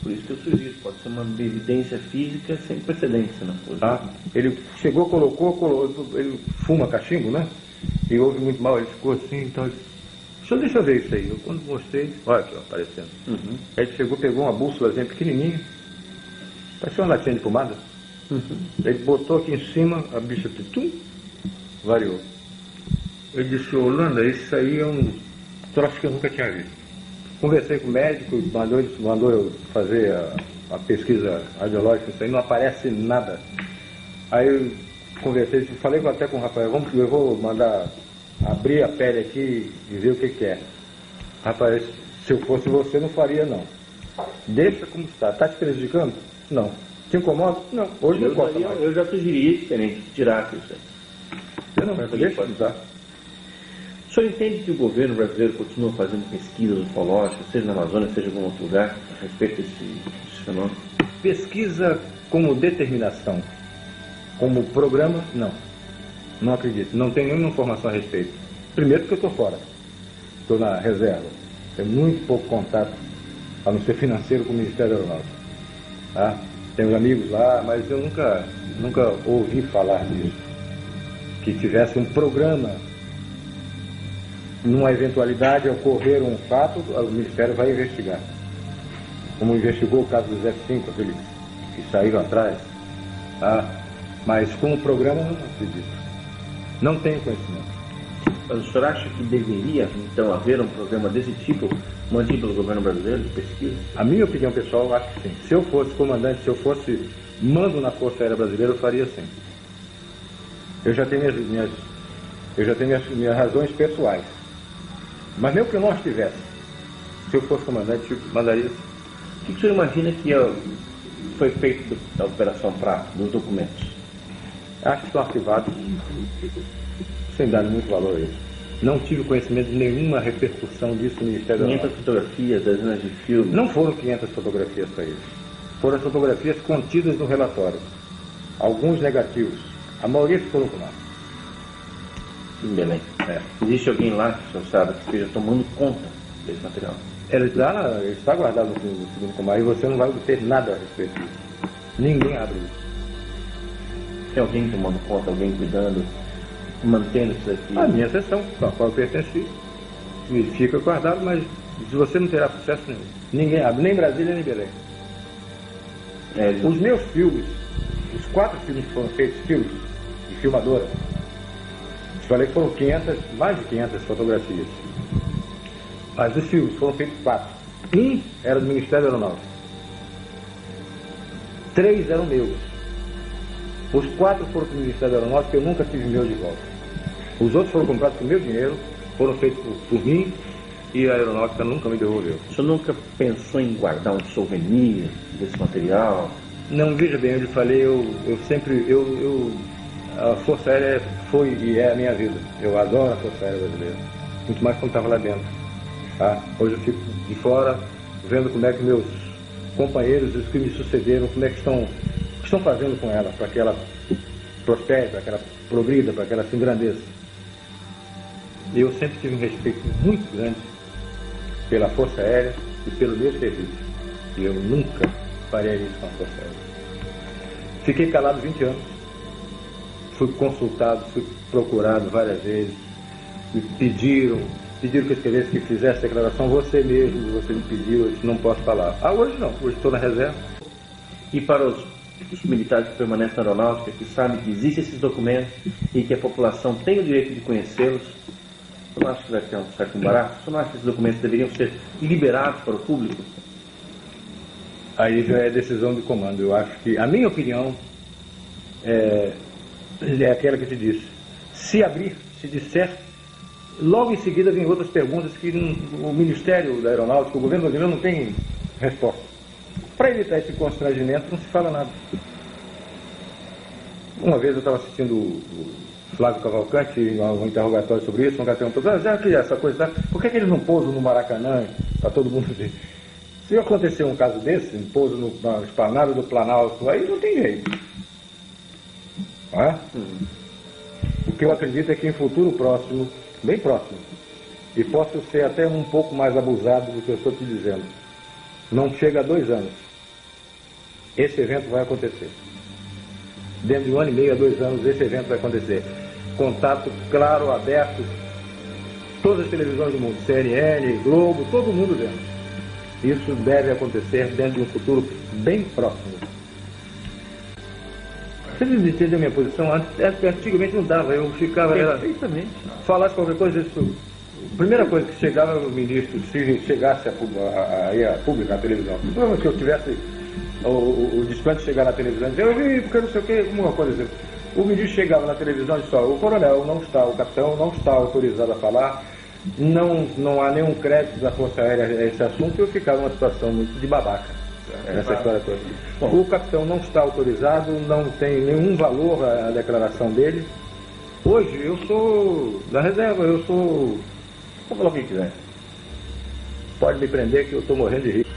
Por isso que eu sugiro, pode ser uma evidência física sem precedência na coisa. Tá? Ele chegou, colocou, ele fuma cachimbo, né? E ouve muito mal, ele ficou assim, então ele disse, deixa eu ver isso aí. Eu quando mostrei, olha aqui, ó, aparecendo. Uhum. Aí ele chegou, pegou uma bússolazinha pequenininha, parecia uma latinha de pomada. Uhum. Ele botou aqui em cima, a bicha tum, variou. Ele disse, Holanda, isso aí é um troço que eu nunca tinha visto. Conversei com o médico, mandou eu fazer a pesquisa radiológica, isso aí não aparece nada. Aí eu conversei, falei até com o Rafael, eu vou mandar abrir a pele aqui e ver o que é. Rapaz, se eu fosse você, não faria não. Deixa como está. Está te prejudicando? Não. Te incomoda? Não. Hoje não importa mais. Eu já sugeriria diferente, tirar isso aí. Eu não, deixa como está. O senhor entende que o governo brasileiro continua fazendo pesquisas ufológicas, seja na Amazônia, seja em algum outro lugar, a respeito desse fenômeno? Pesquisa como determinação, como programa, não. Não acredito. Não tenho nenhuma informação a respeito. Primeiro porque eu estou fora. Estou na reserva. Tenho muito pouco contato, a não ser financeiro, com o Ministério da Aeronáutica. Tá? Tenho amigos lá, mas eu nunca ouvi falar disso. Que tivesse um programa. Numa eventualidade, ocorrer um fato, o Ministério vai investigar. Como investigou o caso dos F-5, aqueles que saíram atrás. Tá? Mas como programa, não acredito. Não tenho conhecimento. Mas o senhor acha que deveria, então, haver um programa desse tipo, mantido pelo governo brasileiro, de pesquisa? A minha opinião pessoal, eu acho que sim. Se eu fosse comandante, se eu fosse mando na Força Aérea Brasileira, eu faria sim. Eu já tenho minhas razões pessoais. Mas mesmo que eu não as tivesse, se eu fosse comandante, eu mandaria sim. O que o senhor imagina que foi feito da Operação Prato, dos documentos? Acho que estão arquivados, sem dar muito valor a isso. Não tive conhecimento de nenhuma repercussão disso no Ministério da 500 fotografias, dezenas de filmes. Não foram 500 fotografias para eles. Foram as fotografias contidas no relatório. Alguns negativos. A maioria ficou no comando. Em Belém. Existe alguém lá, que o senhor sabe, que esteja tomando conta desse material? Ele está guardado no segundo comando e você não vai obter nada a respeito disso. Ninguém abre isso. Tem alguém tomando conta, alguém cuidando, mantendo isso aqui? A minha seção, com a qual eu pertenci, fica guardado, mas você não terá sucesso nenhum. Ninguém abre, nem Brasília, nem Belém. Os meus filmes, os 4 filmes que foram feitos, filmes de filmadora, falei que foram mais de 500 fotografias. Mas os filmes foram feitos 4. Um era do Ministério da Aeronáutica. 3 eram meus. Os 4 foram para o Ministério da Aeronáutica, eu nunca tive meu de volta. Os outros foram comprados com meu dinheiro, foram feitos por mim, e a Aeronáutica nunca me devolveu. O senhor nunca pensou em guardar um souvenir desse material? Não, veja bem, eu lhe falei, a Força Aérea foi e é a minha vida. Eu adoro a Força Aérea Brasileira, muito mais quando estava lá dentro. Tá? Hoje eu fico de fora, vendo como é que meus companheiros, os que me sucederam, como é que estão fazendo com ela, para que ela prospere, para que ela progrida, para que ela se engrandeça. Eu sempre tive um respeito muito grande pela Força Aérea e pelo meu serviço. E eu nunca faria isso com a Força Aérea. Fiquei calado 20 anos. Fui consultado, fui procurado várias vezes. Me pediram que eu escrevesse, que fizesse declaração. Você mesmo, você me pediu, eu disse, não posso falar. Hoje não, hoje estou na reserva. E para os militares que permanecem na aeronáutica, que sabem que existem esses documentos e que a população tem o direito de conhecê-los, você não acha que vai ter um certo embaraço? Você não acha que esses documentos deveriam ser liberados para o público? Aí já é decisão de comando. Eu acho que, a minha opinião, é aquela que te disse. Se abrir, se disser, logo em seguida vem outras perguntas que o Ministério da Aeronáutica, o governo brasileiro não tem resposta. Para evitar esse constrangimento, não se fala nada. Uma vez eu estava assistindo o Flávio Cavalcante, um interrogatório sobre isso, um cara perguntou, já que essa coisa, por que eles não pousam no Maracanã, para todo mundo ver? Se acontecer um caso desse, um pouso na esplanada do Planalto, aí não tem jeito. Não é? O que eu acredito é que em futuro próximo, bem próximo, e posso ser até um pouco mais abusado do que eu estou te dizendo, não chega a 2 anos, esse evento vai acontecer. Dentro de 1 ano e meio a 2 anos, esse evento vai acontecer. Contato claro, aberto, todas as televisões do mundo, CNN, Globo, todo mundo vendo. Isso deve acontecer dentro de um futuro bem próximo. Você entendeu a minha posição? Antigamente não dava, eu ficava... Perfeitamente. Falasse qualquer coisa, isso... A primeira coisa que chegava o ministro, se chegasse a pública, a televisão, se eu tivesse o descanso de chegar na televisão, eu vi porque não sei o que, alguma coisa assim. O ministro chegava na televisão e disse, o coronel não está, o capitão não está autorizado a falar, não há nenhum crédito da Força Aérea a esse assunto, e eu ficava numa situação muito de babaca nessa história toda. Bom, o capitão não está autorizado, não tem nenhum valor a declaração dele. Hoje eu sou da reserva, eu sou... Vou falar o que quiser. Pode me prender que eu estou morrendo de rir.